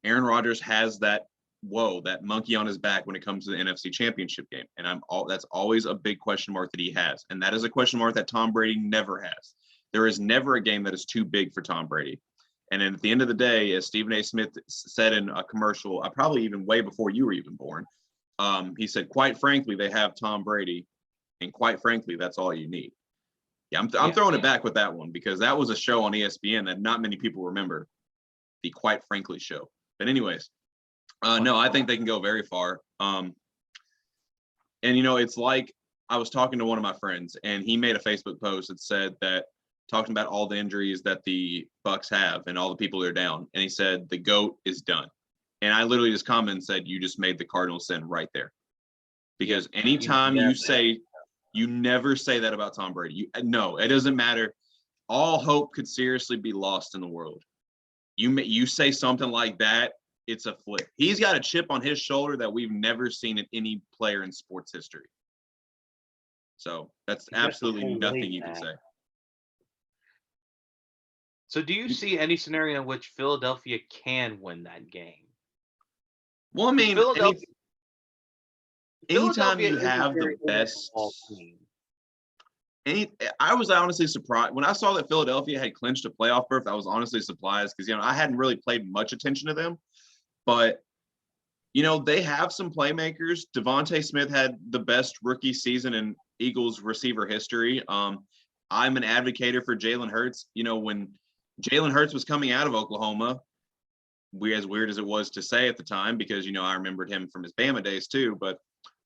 Speaker 1: Aaron Rodgers has that monkey on his back when it comes to the NFC Championship game, and that's always a big question mark that he has, and that is a question mark that Tom Brady never has. There is never a game that is too big for Tom Brady. And then at the end of the day, as Stephen A. Smith said in a commercial, probably even way before you were even born, he said, quite frankly, they have Tom Brady, and quite frankly, that's all you need. Yeah, I'm throwing it back with that one, because that was a show on ESPN that not many people remember, the Quite Frankly show. But anyways, no, I think they can go very far. And it's like, I was talking to one of my friends, and he made a Facebook post that said that, talking about all the injuries that the Bucs have and all the people that are down, and he said the GOAT is done. And I literally just commented and said, you just made the Cardinals sin right there. Because anytime you never say that about Tom Brady. No, it doesn't matter. All hope could seriously be lost in the world. You say something like that, it's a flip. He's got a chip on his shoulder that we've never seen in any player in sports history. So that's absolutely nothing you can say.
Speaker 3: So do you see any scenario in which Philadelphia can win that game?
Speaker 1: Well, I mean, anytime you have the best
Speaker 3: team.
Speaker 1: I was honestly surprised when I saw that Philadelphia had clinched a playoff berth. I was honestly surprised because, I hadn't really paid much attention to them, but they have some playmakers. Devontae Smith had the best rookie season in Eagles receiver history. I'm an advocate for Jalen Hurts. When Jalen Hurts was coming out of Oklahoma, as weird as it was to say at the time, because, I remembered him from his Bama days too. But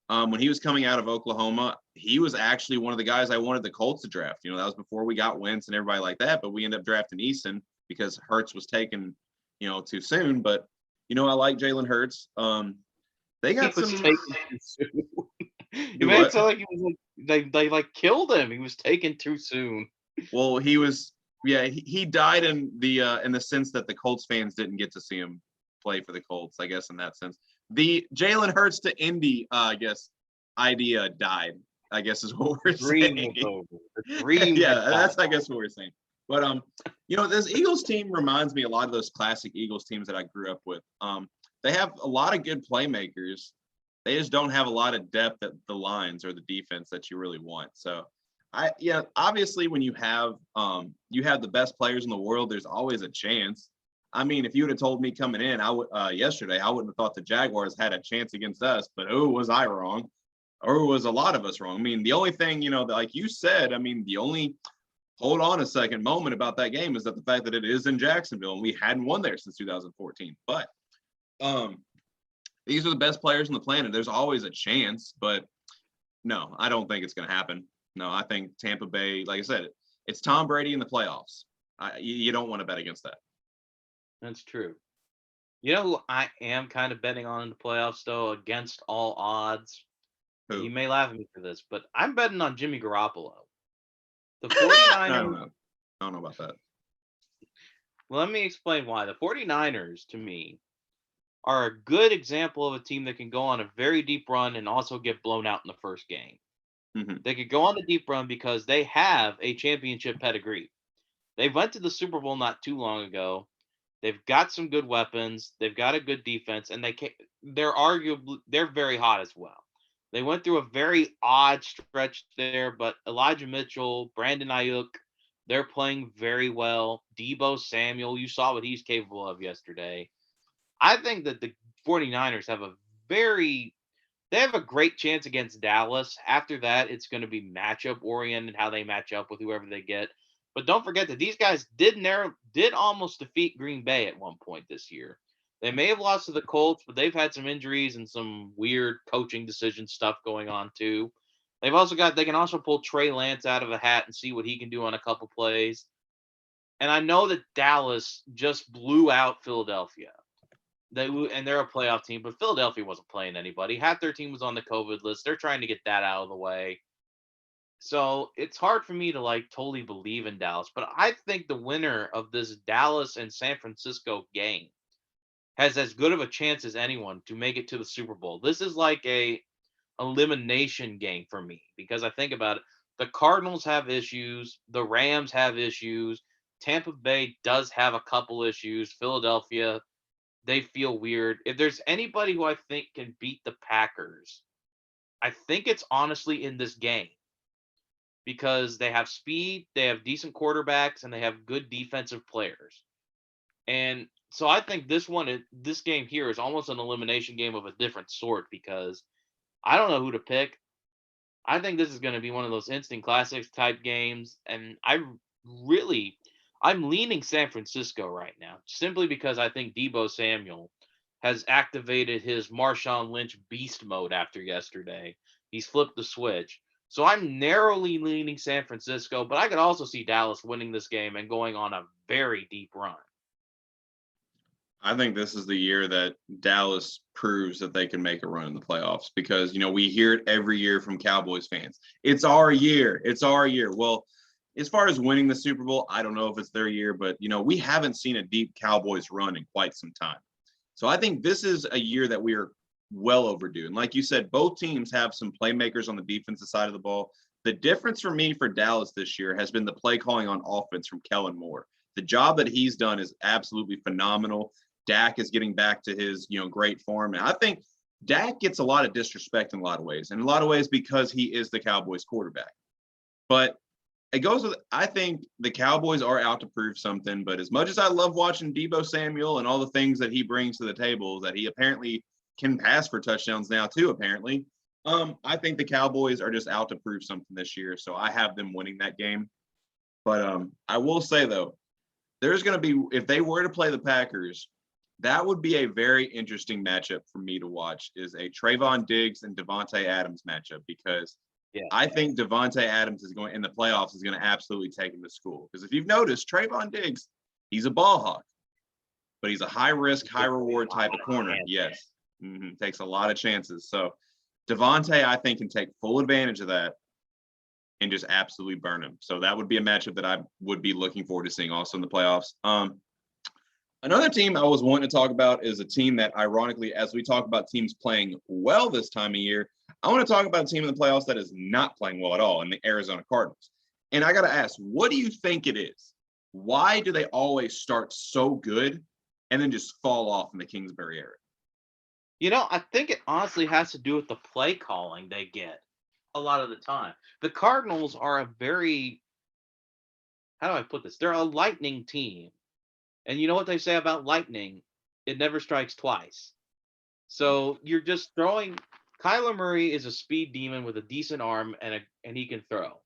Speaker 1: when he was coming out of Oklahoma, he was actually one of the guys I wanted the Colts to draft. That was before we got Wentz and everybody like that. But we ended up drafting Eason because Hurts was taken, too soon. But, I like Jalen Hurts. They got some.
Speaker 3: Taken too soon. You made it sound like he was they killed him. He was taken too soon.
Speaker 1: Well, he was. Yeah, he died in the sense that the Colts fans didn't get to see him play for the Colts, I guess, in that sense. The Jalen Hurts to Indy, I guess, idea died, I guess is what we're saying. That's, I guess, what we're saying. But, this Eagles team reminds me a lot of those classic Eagles teams that I grew up with. They have a lot of good playmakers. They just don't have a lot of depth at the lines or the defense that you really want. So, obviously when you have the best players in the world, there's always a chance. I mean, if you would have told me coming in, yesterday, I wouldn't have thought the Jaguars had a chance against us, but was I wrong? Or was a lot of us wrong? I mean, the only thing, like you said, the only hold on a second moment about that game is that the fact that it is in Jacksonville and we hadn't won there since 2014. But these are the best players on the planet. There's always a chance, but no, I don't think it's going to happen. No, I think Tampa Bay, like I said, it's Tom Brady in the playoffs. You don't want to bet against that.
Speaker 3: That's true. You know who I am kind of betting on in the playoffs, though, against all odds?
Speaker 1: Who?
Speaker 3: You may laugh at me for this, but I'm betting on Jimmy Garoppolo. The 49ers.
Speaker 1: I don't know about that.
Speaker 3: Well, let me explain why. The 49ers, to me, are a good example of a team that can go on a very deep run and also get blown out in the first game.
Speaker 1: Mm-hmm.
Speaker 3: They could go on the deep run because they have a championship pedigree. They went to the Super Bowl not too long ago. They've got some good weapons. They've got a good defense, and they're very hot as well. They went through a very odd stretch there, but Elijah Mitchell, Brandon Ayuk, they're playing very well. Deebo Samuel, you saw what he's capable of yesterday. I think that the 49ers have they have a great chance against Dallas. After that, it's going to be matchup oriented, how they match up with whoever they get. But don't forget that these guys did almost defeat Green Bay at one point this year. They may have lost to the Colts, but they've had some injuries and some weird coaching decision stuff going on too. They can also pull Trey Lance out of a hat and see what he can do on a couple plays. And I know that Dallas just blew out Philadelphia. They're a playoff team, but Philadelphia wasn't playing anybody. Half their team was on the COVID list. They're trying to get that out of the way. So it's hard for me to totally believe in Dallas. But I think the winner of this Dallas and San Francisco game has as good of a chance as anyone to make it to the Super Bowl. This is like a elimination game for me because I think about it. The Cardinals have issues. The Rams have issues. Tampa Bay does have a couple issues. Philadelphia, they feel weird. If there's anybody who I think can beat the Packers, I think it's honestly in this game because they have speed, they have decent quarterbacks, and they have good defensive players. And so I think this game here is almost an elimination game of a different sort because I don't know who to pick. I think this is going to be one of those instant classics type games, and I'm leaning San Francisco right now simply because I think Deebo Samuel has activated his Marshawn Lynch beast mode after yesterday. He's flipped the switch. So I'm narrowly leaning San Francisco, but I could also see Dallas winning this game and going on a very deep run.
Speaker 1: I think this is the year that Dallas proves that they can make a run in the playoffs because, we hear it every year from Cowboys fans. It's our year. It's our year. Well, as far as winning the Super Bowl, I don't know if it's their year, but, we haven't seen a deep Cowboys run in quite some time. So I think this is a year that we are well overdue. And like you said, both teams have some playmakers on the defensive side of the ball. The difference for me for Dallas this year has been the play calling on offense from Kellen Moore. The job that he's done is absolutely phenomenal. Dak is getting back to his, great form. And I think Dak gets a lot of disrespect in a lot of ways. And in a lot of ways because he is the Cowboys quarterback. But it goes with, I think the Cowboys are out to prove something. But as much as I love watching Deebo Samuel and all the things that he brings to the table, that he apparently can pass for touchdowns now too, apparently. I think the Cowboys are just out to prove something this year. So I have them winning that game. But I will say, though, there's going to be, if they were to play the Packers, that would be a very interesting matchup for me to watch, is a Trayvon Diggs and Devontae Adams matchup, because I think Devontae Adams is going in the playoffs is going to absolutely take him to school. Because if you've noticed, Trayvon Diggs, he's a ball hawk, but he's a high risk, high reward type of corner. Yes. Takes a lot of chances. So Devontae, I think, can take full advantage of that and just absolutely burn him. So that would be a matchup that I would be looking forward to seeing also in the playoffs. Another team I was wanting to talk about is a team that, ironically, as we talk about teams playing well this time of year, I want to talk about a team in the playoffs that is not playing well at all, in the Arizona Cardinals. And I got to ask, what do you think it is? Why do they always start so good and then just fall off in the Kingsbury era?
Speaker 3: I think it honestly has to do with the play calling they get a lot of the time. The Cardinals are a very, how do I put this? They're a lightning team. And you know what they say about lightning? It never strikes twice. So you're just throwing. Kyler Murray is a speed demon with a decent arm and he can throw.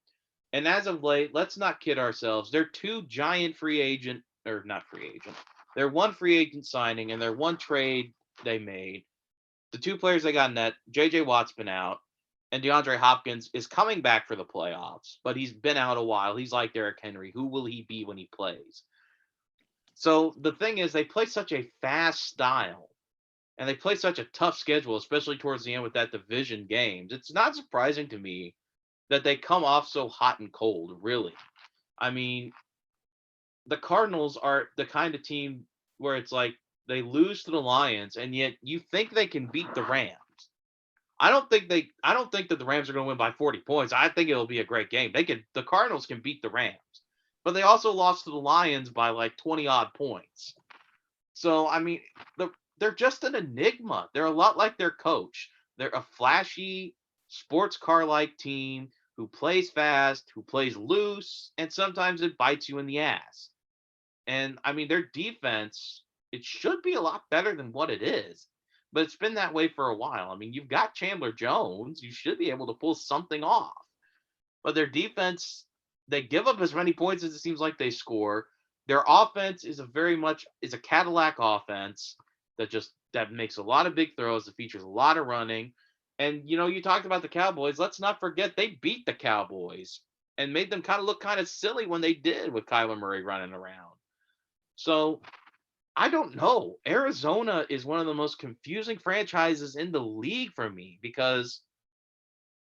Speaker 3: And as of late, let's not kid ourselves. They're two giant not free agent. They're one free agent signing and they're one trade they made. The two players they got in that, J.J. Watt's been out, and DeAndre Hopkins is coming back for the playoffs, but he's been out a while. He's like Derrick Henry. Who will he be when he plays? So the thing is, they play such a fast style, and they play such a tough schedule, especially towards the end with that division games. It's not surprising to me that they come off so hot and cold, really. I mean, the Cardinals are the kind of team where it's like they lose to the Lions, and yet you think they can beat the Rams. I don't think that the Rams are going to win by 40 points. I think it'll be a great game. The Cardinals can beat the Rams, but they also lost to the Lions by like 20 odd points. So, I mean, they're just an enigma. They're a lot like their coach. They're a flashy sports car-like team who plays fast, who plays loose, and sometimes it bites you in the ass. And I mean, their defense, it should be a lot better than what it is. But it's been that way for a while. I mean, you've got Chandler Jones. You should be able to pull something off. But their defense, they give up as many points as it seems like they score. Their offense is a Cadillac offense that makes a lot of big throws. It features a lot of running. And you talked about the Cowboys. Let's not forget they beat the Cowboys and made them kind of look kind of silly when they did with Kyler Murray running around. So I don't know. Arizona is one of the most confusing franchises in the league for me because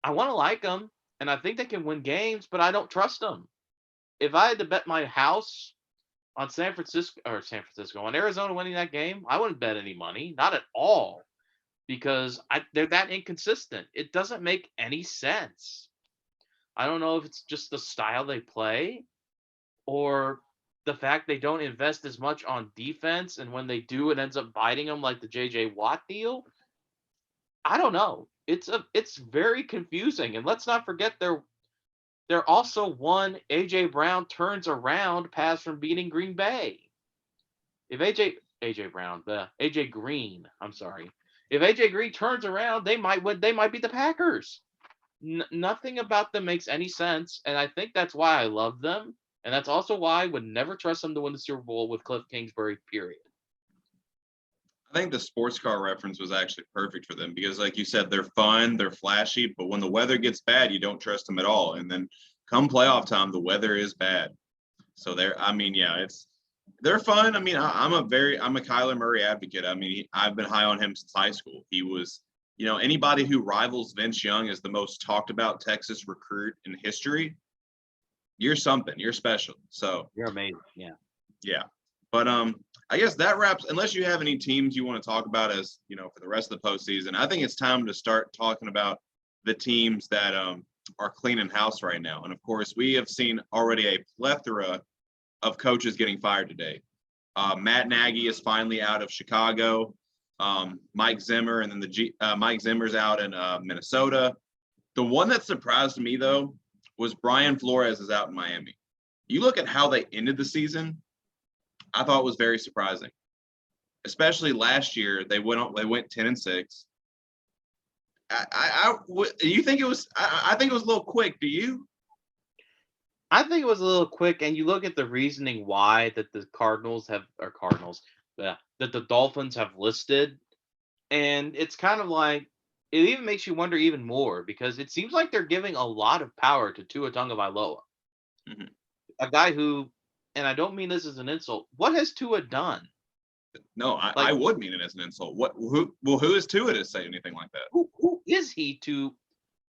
Speaker 3: I want to like them and I think they can win games, but I don't trust them. If I had to bet my house on San Francisco, on Arizona winning that game, I wouldn't bet any money, not at all, because they're that inconsistent. It doesn't make any sense. I don't know if it's just the style they play or the fact they don't invest as much on defense, and when they do, it ends up biting them like the J.J. Watt deal. I don't know. It's very confusing, and let's not forget they're also one A.J. Brown turns around pass from beating Green Bay. If A.J. Brown, the A.J. Green, I'm sorry. If A.J. Green turns around, they might win. They might beat the Packers. Nothing about them makes any sense, and I think that's why I love them, and that's also why I would never trust them to win the Super Bowl with Cliff Kingsbury. Period.
Speaker 1: I think the sports car reference was actually perfect for them because, like you said, they're fun, they're flashy, but when the weather gets bad, you don't trust them at all. And then come playoff time, the weather is bad. So they're fun. I mean, I'm a Kyler Murray advocate. I mean, I've been high on him since high school. He was, anybody who rivals Vince Young as the most talked about Texas recruit in history, you're something. You're special. So
Speaker 3: You're amazing. Yeah.
Speaker 1: yeah. But I guess that wraps. Unless you have any teams you want to talk about as for the rest of the postseason, I think it's time to start talking about the teams that are cleaning house right now. And of course, we have seen already a plethora of coaches getting fired today. Matt Nagy is finally out of Chicago. Mike Zimmer, and then Mike Zimmer's out in Minnesota. The one that surprised me though was Brian Flores is out in Miami. You look at how they ended the season. I thought it was very surprising, especially last year. They went 10-6. You think it was? I think it was a little quick. Do you?
Speaker 3: I think it was a little quick, and you look at the reasoning why that the that the Dolphins have listed, and it's kind of like it even makes you wonder even more because it seems like they're giving a lot of power to Tua Tagovailoa,
Speaker 1: Mm-hmm.
Speaker 3: a guy who, and I don't mean this as an insult. What has Tua done?
Speaker 1: No, I would mean it as an insult. Who is Tua to say anything like that?
Speaker 3: Who is he to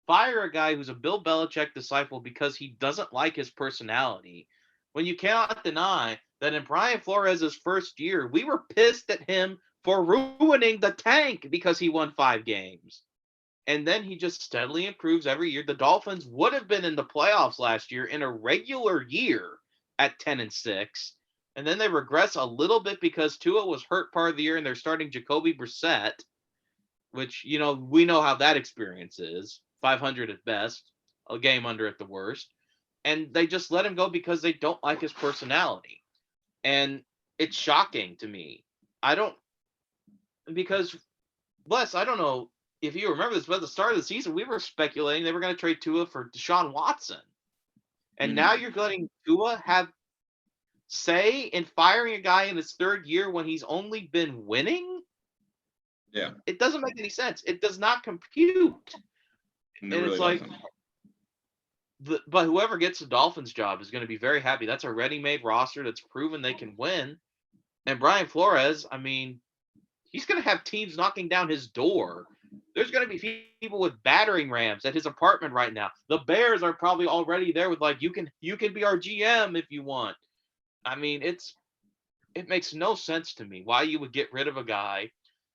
Speaker 3: fire a guy who's a Bill Belichick disciple because he doesn't like his personality? When you cannot deny that in Brian Flores' first year, we were pissed at him for ruining the tank because he won 5 games. And then he just steadily improves every year. The Dolphins would have been in the playoffs last year in a regular year at 10-6. And then they regress a little bit because Tua was hurt part of the year and they're starting Jacoby Brissett, which, we know how that experience is. 500 at best, a game under at the worst. And they just let him go because they don't like his personality. And it's shocking to me. Because, Wes, I don't know if you remember this, but at the start of the season, we were speculating they were going to trade Tua for Deshaun Watson. And now you're letting Tua have say in firing a guy in his third year when he's only been winning?
Speaker 1: Yeah.
Speaker 3: It doesn't make any sense. It does not compute. And
Speaker 1: really
Speaker 3: it's like,
Speaker 1: doesn't.
Speaker 3: But whoever gets the Dolphins job is going to be very happy. That's a ready-made roster that's proven they can win. And Brian Flores, I mean, he's going to have teams knocking down his door. There's going to be people with battering rams at his apartment right now. The Bears are probably already there with like, you can be our GM if you want. I mean, it makes no sense to me why you would get rid of a guy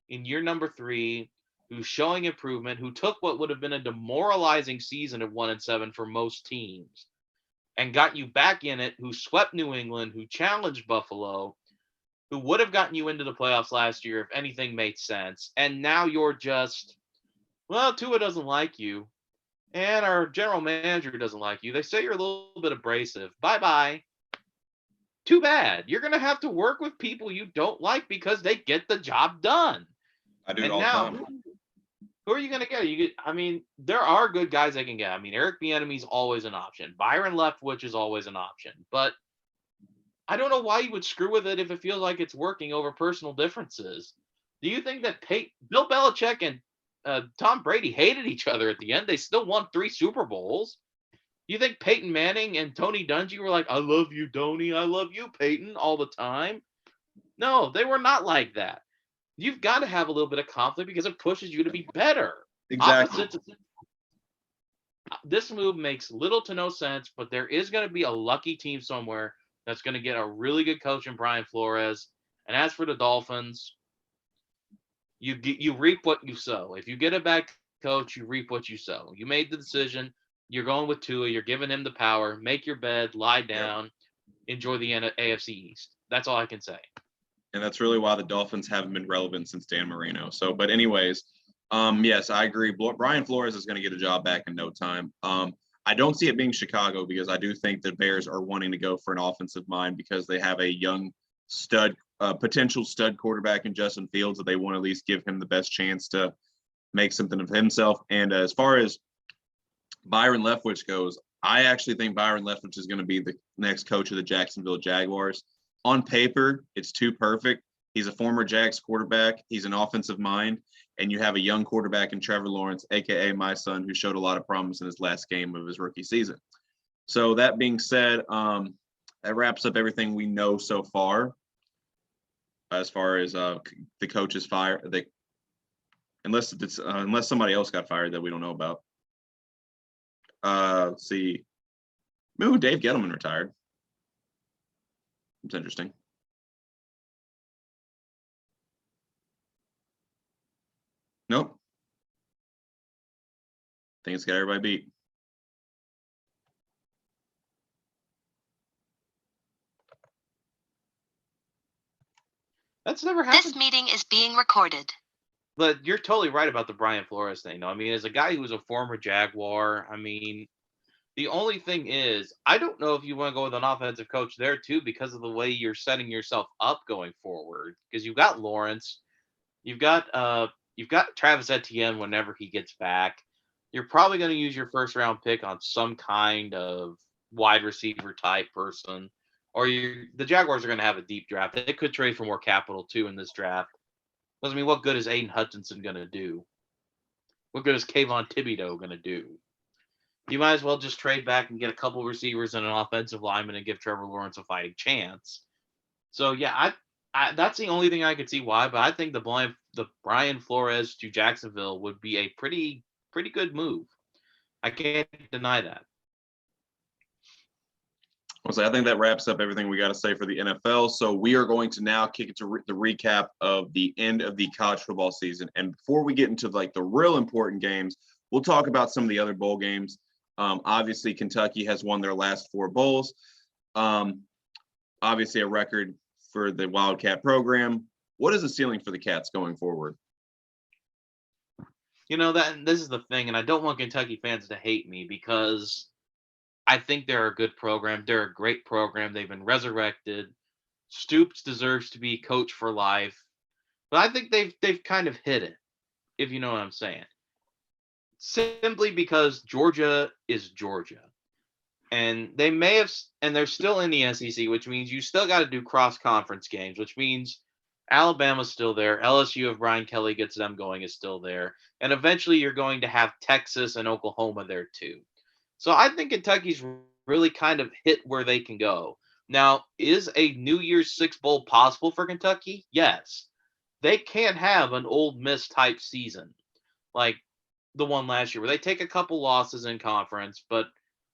Speaker 3: in year number 3 who's showing improvement, who took what would have been a demoralizing season of 1-7 for most teams and got you back in it, who swept New England, who challenged Buffalo, who would have gotten you into the playoffs last year if anything made sense. And now you're just, well, Tua doesn't like you, and our general manager doesn't like you. They say you're a little bit abrasive. Bye-bye. Too bad. You're going to have to work with people you don't like because they get the job done.
Speaker 1: I do it all the time.
Speaker 3: Who are you going to get? There are good guys they can get. I mean, Eric Bieniemy is always an option. Byron Leftwich is always an option. But I don't know why you would screw with it if it feels like it's working over personal differences. Do you think that Bill Belichick and Tom Brady hated each other at the end. They still won 3 Super Bowls. You think Peyton Manning and Tony Dungy were like, I love you, Tony. I love you, Peyton, all the time? No, they were not like that. You've got to have a little bit of conflict because it pushes you to be better.
Speaker 1: Exactly.
Speaker 3: This move makes little to no sense, but there is going to be a lucky team somewhere that's going to get a really good coach in Brian Flores. And as for the Dolphins, you reap what you sow. If you get a bad coach, you reap what you sow. You made the decision. You're going with Tua. You're giving him the power. Make your bed. Lie down. Enjoy the AFC East. That's all I can say.
Speaker 1: And that's really why the Dolphins haven't been relevant since Dan Marino. So, but anyways, yes, I agree. Brian Flores is going to get a job back in no time. I don't see it being Chicago because I do think the Bears are wanting to go for an offensive mind because they have a young potential stud quarterback in Justin Fields that they want to at least give him the best chance to make something of himself. And as far as Byron Leftwich goes, I actually think Byron Leftwich is going to be the next coach of the Jacksonville Jaguars. On paper, it's too perfect. He's a former Jags quarterback. He's an offensive mind. And you have a young quarterback in Trevor Lawrence, a.k.a. my son, who showed a lot of promise in his last game of his rookie season. So that being said, that wraps up everything we know so far as the coach is fired. Unless somebody else got fired that we don't know about. Let's see. Maybe Dave Gettleman retired. It's interesting. Nope. I think it's got everybody beat.
Speaker 3: That's never happened.
Speaker 2: This meeting is being recorded.
Speaker 3: But you're totally right about the Brian Flores thing. I mean, as a guy who was a former Jaguar, I mean, the only thing is, I don't know if you want to go with an offensive coach there too because of the way you're setting yourself up going forward. Because you've got Lawrence, you've got Travis Etienne whenever he gets back. You're probably going to use your first round pick on some kind of wide receiver type person, or the Jaguars are going to have a deep draft. They could trade for more capital too in this draft. Because I mean, what good is Aiden Hutchinson going to do? What good is Kayvon Thibodeau going to do? You might as well just trade back and get a couple receivers and an offensive lineman and give Trevor Lawrence a fighting chance. So yeah, I that's the only thing I could see why. But I think the Brian Flores to Jacksonville would be a pretty good move. I can't deny that.
Speaker 1: So I think that wraps up everything we got to say for the NFL. So we are going to now kick it to the recap of the end of the college football season. And before we get into like the real important games, we'll talk about some of the other bowl games. Obviously, Kentucky has won their last 4 bowls. Obviously, a record for the Wildcat program. What is the ceiling for the Cats going forward?
Speaker 3: You know, this is the thing, and I don't want Kentucky fans to hate me because I think they're a good program. They're a great program. They've been resurrected. Stoops deserves to be coach for life. But I think they've kind of hit it, if you know what I'm saying. Simply because Georgia is Georgia. And they're still in the SEC, which means you still got to do cross-conference games, which means Alabama's still there. LSU, if Brian Kelly gets them going, is still there. And eventually you're going to have Texas and Oklahoma there too. So I think Kentucky's really kind of hit where they can go. Now, is a New Year's Six bowl possible for Kentucky? Yes. They can't have an Ole Miss type season like the one last year where they take a couple losses in conference, but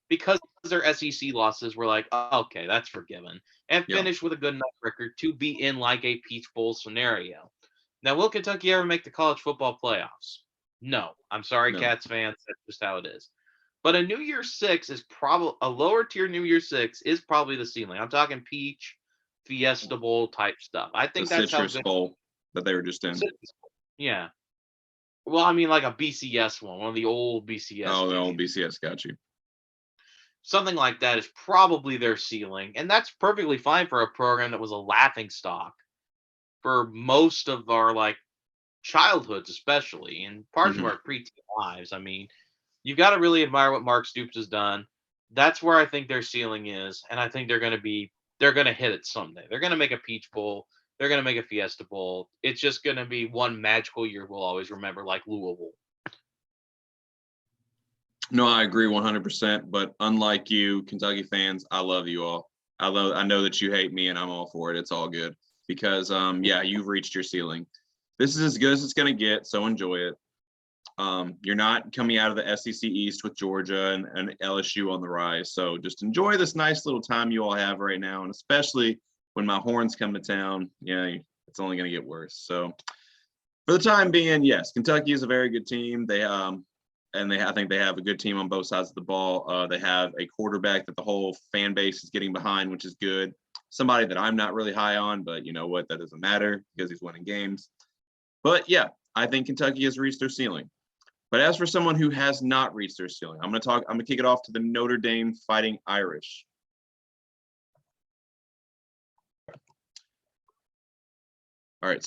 Speaker 3: because their SEC losses were like, oh, okay, that's forgiven, and finish with a good enough record to be in like a Peach Bowl scenario. Now, will Kentucky ever make the college football playoffs? No. I'm sorry,
Speaker 1: No.
Speaker 3: Cats fans. That's just how it is. But a New Year's Six is probably a lower tier New Year's Six is probably the ceiling. I'm talking Peach, Fiesta Bowl type stuff. I think that's
Speaker 1: Citrus
Speaker 3: how good.
Speaker 1: Bowl that they were just in.
Speaker 3: Yeah. Well, I mean, like a BCS one of the old BCS.
Speaker 1: Oh, the old BCS, got you.
Speaker 3: Something like that is probably their ceiling, and that's perfectly fine for a program that was a laughing stock for most of our like childhoods, especially, and parts of our preteen lives. I mean, you've got to really admire what Mark Stoops has done. That's where I think their ceiling is, and I think they're going to hit it someday. They're going to make a Peach Bowl. They're going to make a Fiesta Bowl. It's just going to be one magical year we'll always remember, like Louisville.
Speaker 1: No, I agree 100%. But unlike you, Kentucky fans, I love you all. I know that you hate me, and I'm all for it. It's all good because, yeah, you've reached your ceiling. This is as good as it's going to get, so enjoy it. You're not coming out of the SEC East with Georgia and LSU on the rise. So just enjoy this nice little time you all have right now. And especially when my horns come to town, yeah, it's only going to get worse. So for the time being, yes, Kentucky is a very good team. I think they have a good team on both sides of the ball. They have a quarterback that the whole fan base is getting behind, which is good. Somebody that I'm not really high on, but you know what? That doesn't matter because he's winning games. But yeah, I think Kentucky has reached their ceiling. But as for someone who has not reached their ceiling, I'm going to kick it off to the Notre Dame Fighting Irish. All right.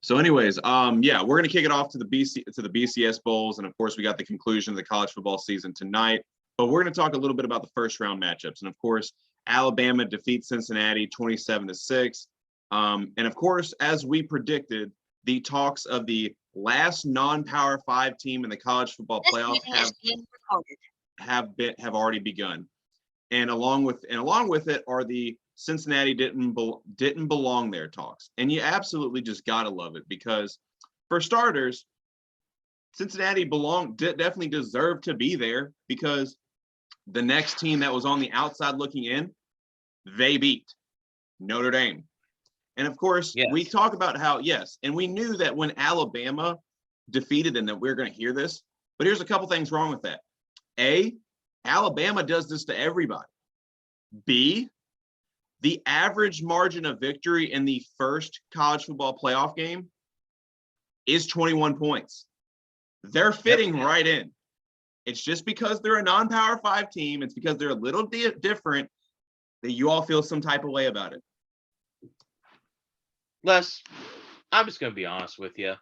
Speaker 1: So anyways, yeah, we're going to kick it off to the BCS Bowls. And of course, we got the conclusion of the college football season tonight. But we're going to talk a little bit about the first round matchups. And of course, Alabama defeats Cincinnati 27-6. And of course, as we predicted, the talks of the last non-Power 5 team in the college football playoff have already begun, and along with it are the Cincinnati didn't belong there talks. And you absolutely just gotta love it because, for starters, Cincinnati definitely deserved to be there because the next team that was on the outside looking in, they beat Notre Dame. And of course,
Speaker 3: yes,
Speaker 1: we talk about how, yes, and we knew that when Alabama defeated them that we are going to hear this, but here's a couple things wrong with that. A, Alabama does this to everybody. B, the average margin of victory in the first college football playoff game is 21 points. They're fitting right in. It's just because they're a non-Power 5 team, it's because they're a little different that you all feel some type of way about it.
Speaker 3: Les, I'm just going to be honest with you.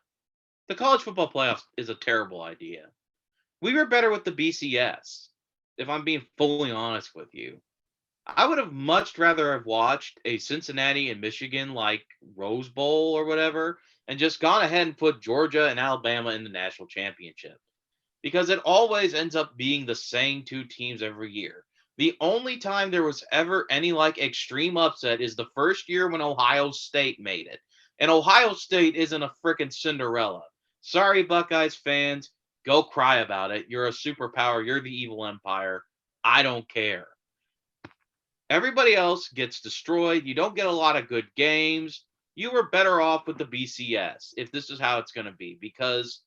Speaker 3: The college football playoffs is a terrible idea. We were better with the BCS, if I'm being fully honest with you. I would have much rather have watched a Cincinnati and Michigan like Rose Bowl or whatever and just gone ahead and put Georgia and Alabama in the national championship, because it always ends up being the same two teams every year. The only time there was ever any like extreme upset is the first year when Ohio State made it. And Ohio State isn't a freaking Cinderella. Sorry, Buckeyes fans. Go cry about it. You're a superpower. You're the evil empire. I don't care. Everybody else gets destroyed. You don't get a lot of good games. You were better off with the BCS if this is how it's going to be, because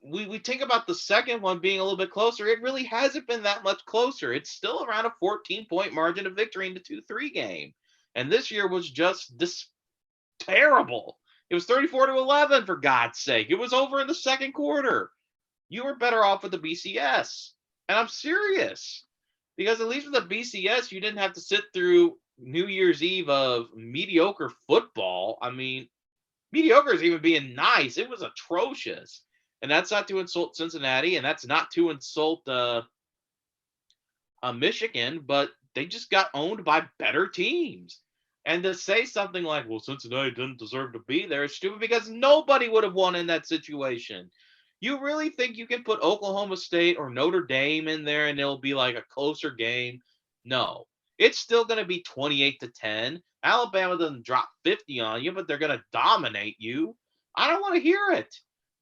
Speaker 3: we think about the second one being a little bit closer. It really hasn't been that much closer. It's still around a 14-point margin of victory in the 2-3 game. And this year was just this terrible. It was 34-11, for God's sake. It was over in the second quarter. You were better off with the BCS. And I'm serious. Because at least with the BCS, you didn't have to sit through New Year's Eve of mediocre football. I mean, mediocre is even being nice. It was atrocious. And that's not to insult Cincinnati, and that's not to insult Michigan, but they just got owned by better teams. And to say something like, well, Cincinnati didn't deserve to be there is stupid, because nobody would have won in that situation. You really think you can put Oklahoma State or Notre Dame in there and it'll be like a closer game? No. It's still going to be 28-10. Alabama doesn't drop 50 on you, but they're going to dominate you. I don't want to hear it,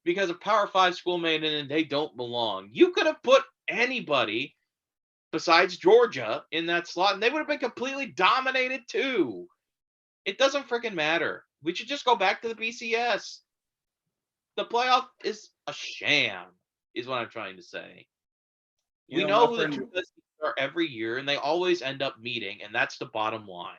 Speaker 3: because a Power 5 school made it and they don't belong. You could have put anybody besides Georgia in that slot, and they would have been completely dominated too. It doesn't freaking matter. We should just go back to the BCS. The playoff is a sham, is what I'm trying to say. We know who the two best teams are every year, and they always end up meeting, and that's the bottom line.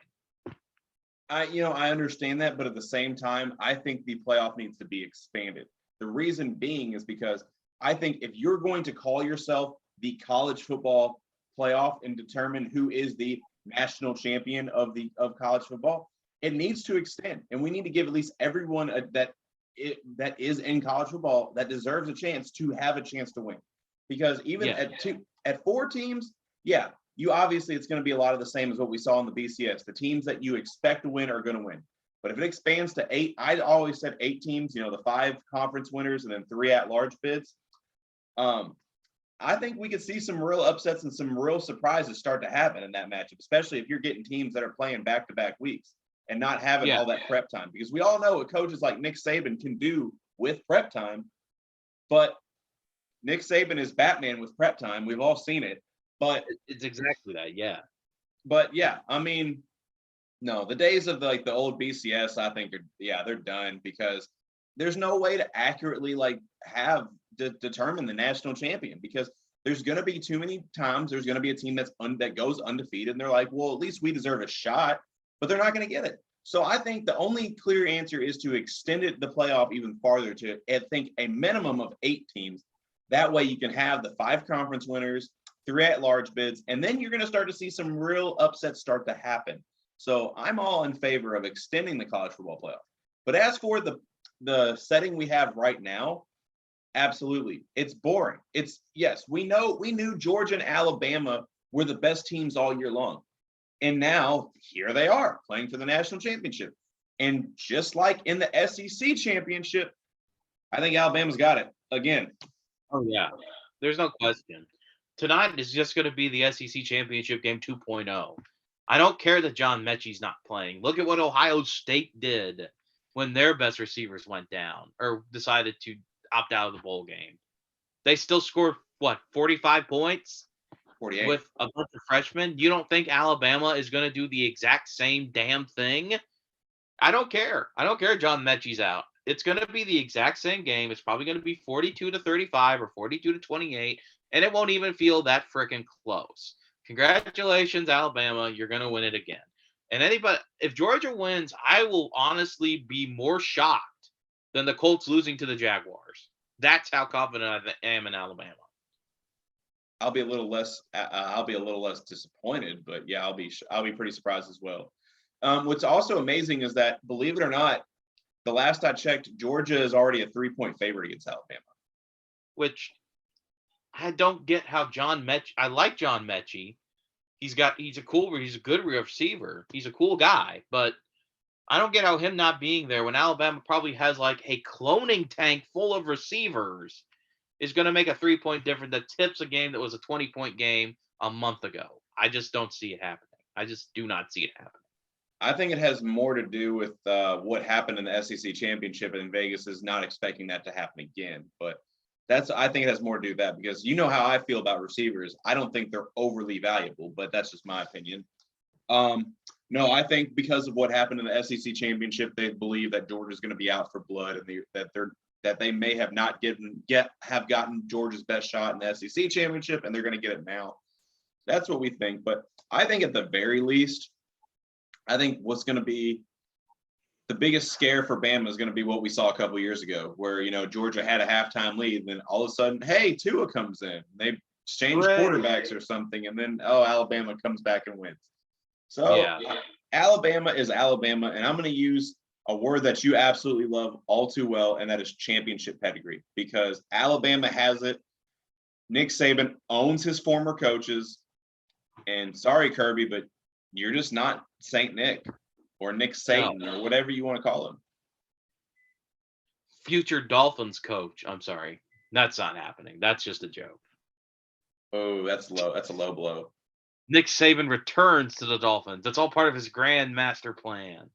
Speaker 1: I understand that, but at the same time, I think the playoff needs to be expanded. The reason being is because I think if you're going to call yourself the college football playoff and determine who is the national champion of college football, it needs to extend, and we need to give at least everyone that is in college football that deserves a chance to have a chance to win. Because even at 4 teams, yeah, obviously it's going to be a lot of the same as what we saw in the BCS. The teams that you expect to win are going to win. But if it expands to 8, I always said 8 teams, the 5 conference winners and then 3 at-large bids. I think we could see some real upsets and some real surprises start to happen in that matchup, especially if you're getting teams that are playing back-to-back weeks and not having all that prep time. Because we all know what coaches like Nick Saban can do with prep time, but Nick Saban is Batman with prep time. We've all seen it. But
Speaker 3: it's exactly that, yeah.
Speaker 1: But yeah, I mean, no, the days of the old BCS, I think they're done, because there's no way to accurately determine the national champion, because there's going to be too many times there's going to be a team that goes undefeated and they're like, well, at least we deserve a shot, but they're not going to get it. So I think the only clear answer is to extend the playoff even farther to, I think, a minimum of 8 teams. That way you can have the 5 conference winners, 3 at-large bids, and then you're going to start to see some real upsets start to happen. So I'm all in favor of extending the college football playoff. But as for the setting we have right now, absolutely, it's boring. We knew Georgia and Alabama were the best teams all year long. And now here they are playing for the national championship. And just like in the SEC championship, I think Alabama's got it again.
Speaker 3: Oh, yeah. There's no question. Tonight is just going to be the SEC championship game 2.0. I don't care that John Mechie's not playing. Look at what Ohio State did when their best receivers went down or decided to opt out of the bowl game. They still scored, 45 points?
Speaker 1: 48.
Speaker 3: With a bunch of freshmen? You don't think Alabama is going to do the exact same damn thing? I don't care. I don't care John Mechie's out. It's going to be the exact same game. It's probably going to be 42-35 or 42-28, and it won't even feel that freaking close. Congratulations, Alabama. You're going to win it again. And if Georgia wins, I will honestly be more shocked than the Colts losing to the Jaguars. That's how confident I am in Alabama.
Speaker 1: I'll be a little less disappointed, but yeah, I'll be pretty surprised as well. What's also amazing is that, believe it or not, the last I checked, Georgia is already a 3-point favorite against Alabama.
Speaker 3: Which I don't get how John Mechie. I like John Mechie. He's a good receiver. He's a cool guy, but I don't get how him not being there when Alabama probably has a cloning tank full of receivers is going to make a 3-point difference that tips a game that was a 20-point game a month ago. I just don't see it happening. I just do not see it happening.
Speaker 1: I think it has more to do with what happened in the SEC championship, and Vegas is not expecting that to happen again. But I think it has more to do with that, because you know how I feel about receivers. I don't think they're overly valuable, but that's just my opinion. No, I think because of what happened in the SEC championship, they believe that Georgia's going to be out for blood, and that they may have not gotten Georgia's best shot in the SEC championship, and they're going to get it now. That's what we think. But I think at the very least, I think what's going to be the biggest scare for Bama is going to be what we saw a couple of years ago, where, Georgia had a halftime lead, and then all of a sudden, hey, Tua comes in. They exchange quarterbacks or something, and then, Alabama comes back and wins. So yeah. Alabama is Alabama, and I'm going to use a word that you absolutely love all too well, and that is championship pedigree, because Alabama has it. Nick Saban owns his former coaches, and sorry, Kirby, but you're just not Saint Nick or Nick Satan or whatever you want to call him.
Speaker 3: Future Dolphins coach. I'm sorry. That's not happening. That's just a joke.
Speaker 1: Oh, that's low. That's a low blow.
Speaker 3: Nick Saban returns to the Dolphins. That's all part of his grand master plan.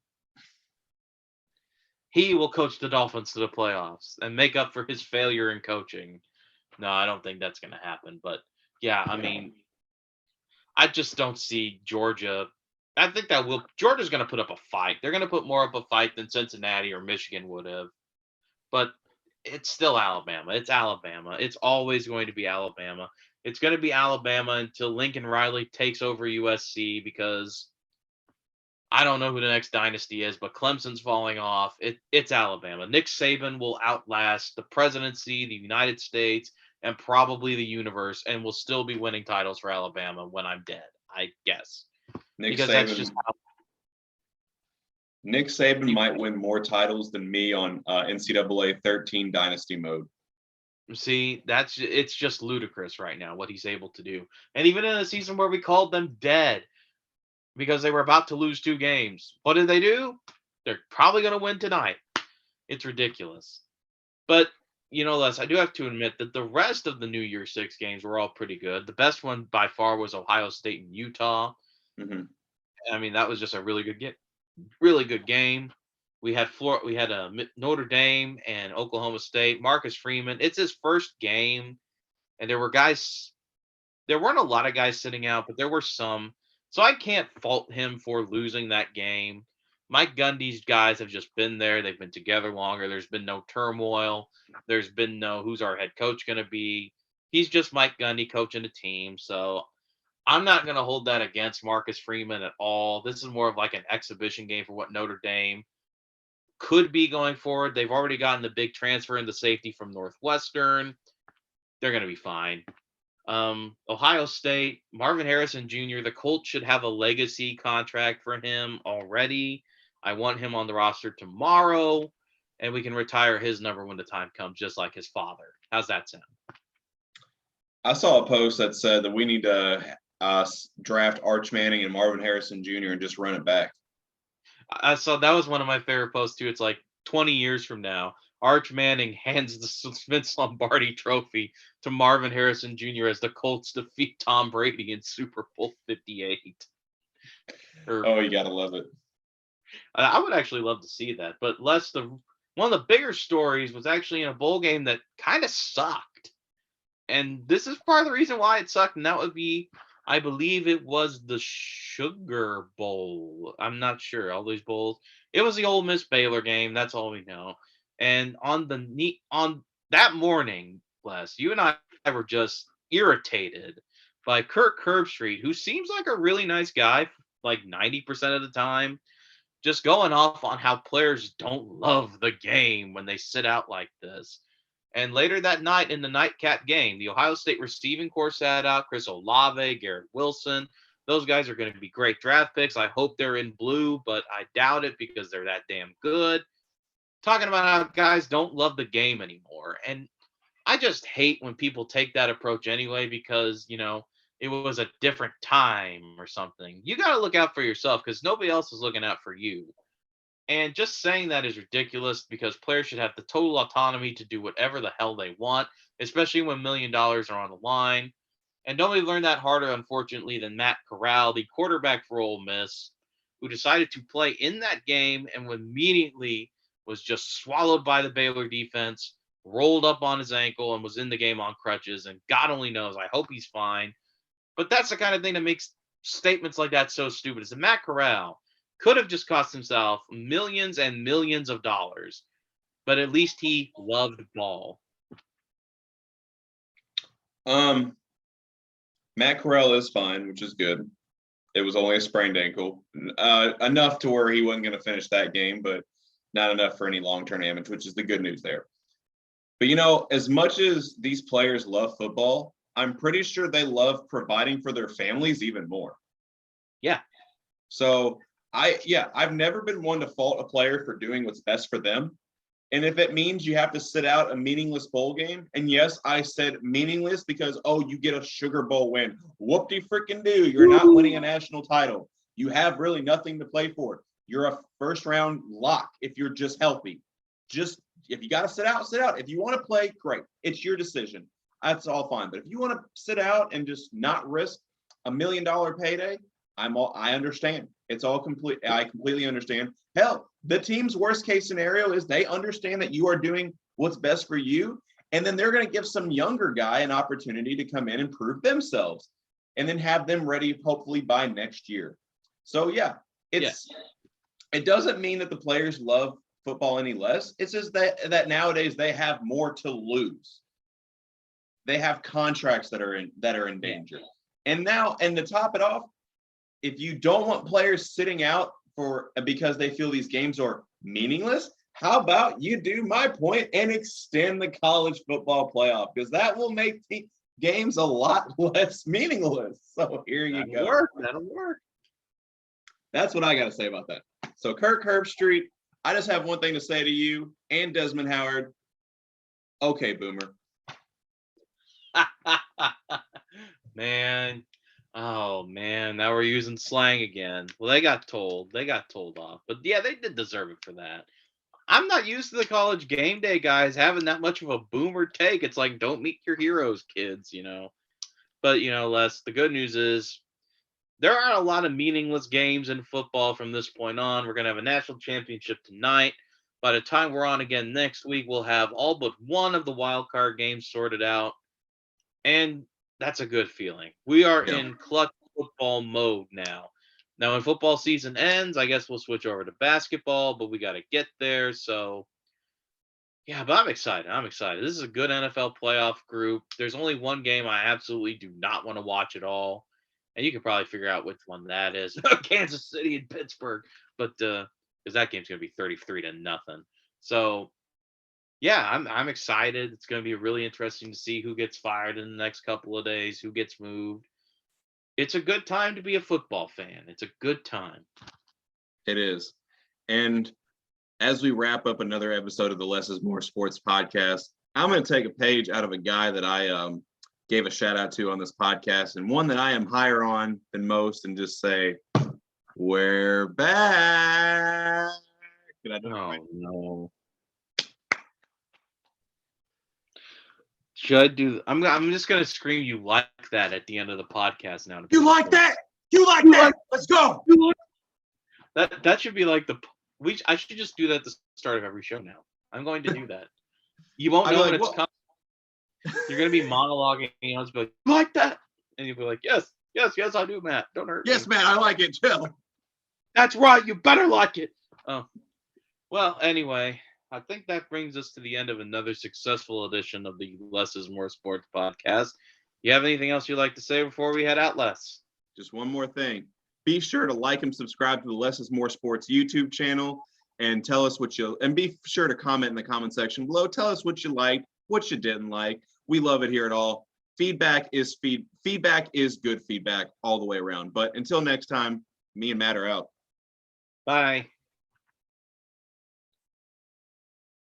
Speaker 3: He will coach the Dolphins to the playoffs and make up for his failure in coaching. No, I don't think that's going to happen. But, yeah, I mean, I just don't see Georgia. I think Georgia's going to put up a fight. They're going to put more up a fight than Cincinnati or Michigan would have. But it's still Alabama. It's Alabama. It's always going to be Alabama. It's going to be Alabama until Lincoln Riley takes over USC, because I don't know who the next dynasty is, but Clemson's falling off. It's Alabama. Nick Saban will outlast the presidency, the United States, and probably the universe, and will still be winning titles for Alabama when I'm dead, I guess.
Speaker 1: Nick Saban might win more titles than me on NCAA 13 dynasty mode.
Speaker 3: See, it's just ludicrous right now what he's able to do. And even in a season where we called them dead because they were about to lose 2 games, what did they do? They're probably going to win tonight. It's ridiculous. But Les, I do have to admit that the rest of the New Year's Six games were all pretty good. The best one by far was Ohio State and Utah.
Speaker 1: Mm-hmm.
Speaker 3: I mean, that was just a really good game. Really good game. We had Notre Dame and Oklahoma State. Marcus Freeman. It's his first game, and there weren't a lot of guys sitting out, but there were some. So I can't fault him for losing that game. Mike Gundy's guys have just been there. They've been together longer. There's been no turmoil. There's been no who's our head coach going to be. He's just Mike Gundy coaching a team. So I'm not going to hold that against Marcus Freeman at all. This is more of like an exhibition game for what Notre Dame could be going forward. They've already gotten the big transfer into safety from Northwestern. They're going to be fine. Ohio State, Marvin Harrison Jr., the Colts should have a legacy contract for him already. I want him on the roster tomorrow, and we can retire his number when the time comes, just like his father. How's that sound?
Speaker 1: I saw a post that said that we need to draft Arch Manning and Marvin Harrison Jr. and just run it back.
Speaker 3: I saw that was one of my favorite posts too. It's like 20 years from now, Arch Manning hands the Vince Lombardi trophy to Marvin Harrison Jr. as the Colts defeat Tom Brady in Super Bowl 58.
Speaker 1: Oh, you gotta love it.
Speaker 3: I would actually love to see that. But one of the bigger stories was actually in a bowl game that kind of sucked. And this is part of the reason why it sucked, and that would be, I believe it was the Sugar Bowl. I'm not sure. All these bowls. It was the Ole Miss Baylor game. That's all we know. And on that morning, Les, you and I were just irritated by Kirk Herbstreit, who seems like a really nice guy, like 90% of the time, just going off on how players don't love the game when they sit out like this. And later that night in the nightcap game, the Ohio State receiving corps sat out. Chris Olave, Garrett Wilson. Those guys are going to be great draft picks. I hope they're in blue, but I doubt it because they're that damn good. Talking about how guys don't love the game anymore. And I just hate when people take that approach anyway because, it was a different time or something. You got to look out for yourself because nobody else is looking out for you. And just saying that is ridiculous because players should have the total autonomy to do whatever the hell they want, especially when $1 million are on the line. And nobody learned that harder, unfortunately, than Matt Corral, the quarterback for Ole Miss, who decided to play in that game and immediately was just swallowed by the Baylor defense, rolled up on his ankle, and was in the game on crutches. And God only knows. I hope he's fine. But that's the kind of thing that makes statements like that so stupid. Is that Matt Corral could have just cost himself millions and millions of dollars, but at least he loved ball.
Speaker 1: Matt Corral is fine, which is good. It was only a sprained ankle, enough to where he wasn't going to finish that game, but not enough for any long-term damage, which is the good news there. But, as much as these players love football, I'm pretty sure they love providing for their families even more.
Speaker 3: Yeah.
Speaker 1: So I've never been one to fault a player for doing what's best for them. And if it means you have to sit out a meaningless bowl game, and yes, I said meaningless because, you get a Sugar Bowl win. Whoop-de-freaking-do. You're not winning a national title. You have really nothing to play for. You're a first-round lock if you're just healthy. Just if you got to sit out, sit out. If you want to play, great. It's your decision. That's all fine. But if you want to sit out and just not risk $1 million payday, I understand. It's all complete. I completely understand. Hell, the team's worst case scenario is they understand that you are doing what's best for you. And then they're going to give some younger guy an opportunity to come in and prove themselves and then have them ready, hopefully by next year. So it doesn't mean that the players love football any less. It's just that nowadays they have more to lose. They have contracts that are in danger. And to top it off, if you don't want players sitting out because they feel these games are meaningless, how about you do my point and extend the college football playoff? Because that will make the games a lot less meaningless. So here you go.
Speaker 3: That'll work.
Speaker 1: That's what I got to say about that. So Kirk Herbstreit, I just have one thing to say to you and Desmond Howard. Okay, Boomer.
Speaker 3: Man. Oh man, now we're using slang again. Well, they got told. They got told off. But yeah, they did deserve it for that. I'm not used to the college game day guys having that much of a boomer take. It's like, don't meet your heroes, kids, But Les, the good news is there aren't a lot of meaningless games in football from this point on. We're gonna have a national championship tonight. By the time we're on again next week, we'll have all but one of the wild card games sorted out. And that's a good feeling. We are
Speaker 1: Yeah.
Speaker 3: in clutch football mode now. Now, when football season ends, I guess we'll switch over to basketball, but we got to get there. So, yeah, but I'm excited. I'm excited. This is a good NFL playoff group. There's only one game I absolutely do not want to watch at all. And you can probably figure out which one that is. Kansas City and Pittsburgh. But because that game's going to be 33-0. So, yeah, I'm excited. It's going to be really interesting to see who gets fired in the next couple of days, who gets moved. It's a good time to be a football fan. It's a good time.
Speaker 1: It is. And as we wrap up another episode of the Less is More Sports podcast, I'm going to take a page out of a guy that I gave a shout out to on this podcast, and one that I am higher on than most, and just say, we're back. Did I do it right?
Speaker 3: No. Should I do? I'm just gonna scream "you like that" at the end of the podcast now.
Speaker 1: You like that? You like that? Let's go.
Speaker 3: That should be like I should just do that at the start of every show now. I'm going to do that. You won't know when it's coming. You're gonna be monologuing, and I'll just be like, "You like that?" And you'll be like, "Yes, I do, Matt. Don't hurt me."
Speaker 1: Yes, Matt, I like it. Chill.
Speaker 3: That's right. You better like it. Oh, well. Anyway. I think that brings us to the end of another successful edition of the Less is More Sports podcast. You have anything else you'd like to say before we head out, Les?
Speaker 1: Just one more thing. Be sure to like and subscribe to the Less is More Sports YouTube channel, and tell us and be sure to comment in the comment section below. Tell us what you liked, what you didn't like. We love it here at all. Feedback is good feedback all the way around. But until next time, me and Matt are out.
Speaker 3: Bye.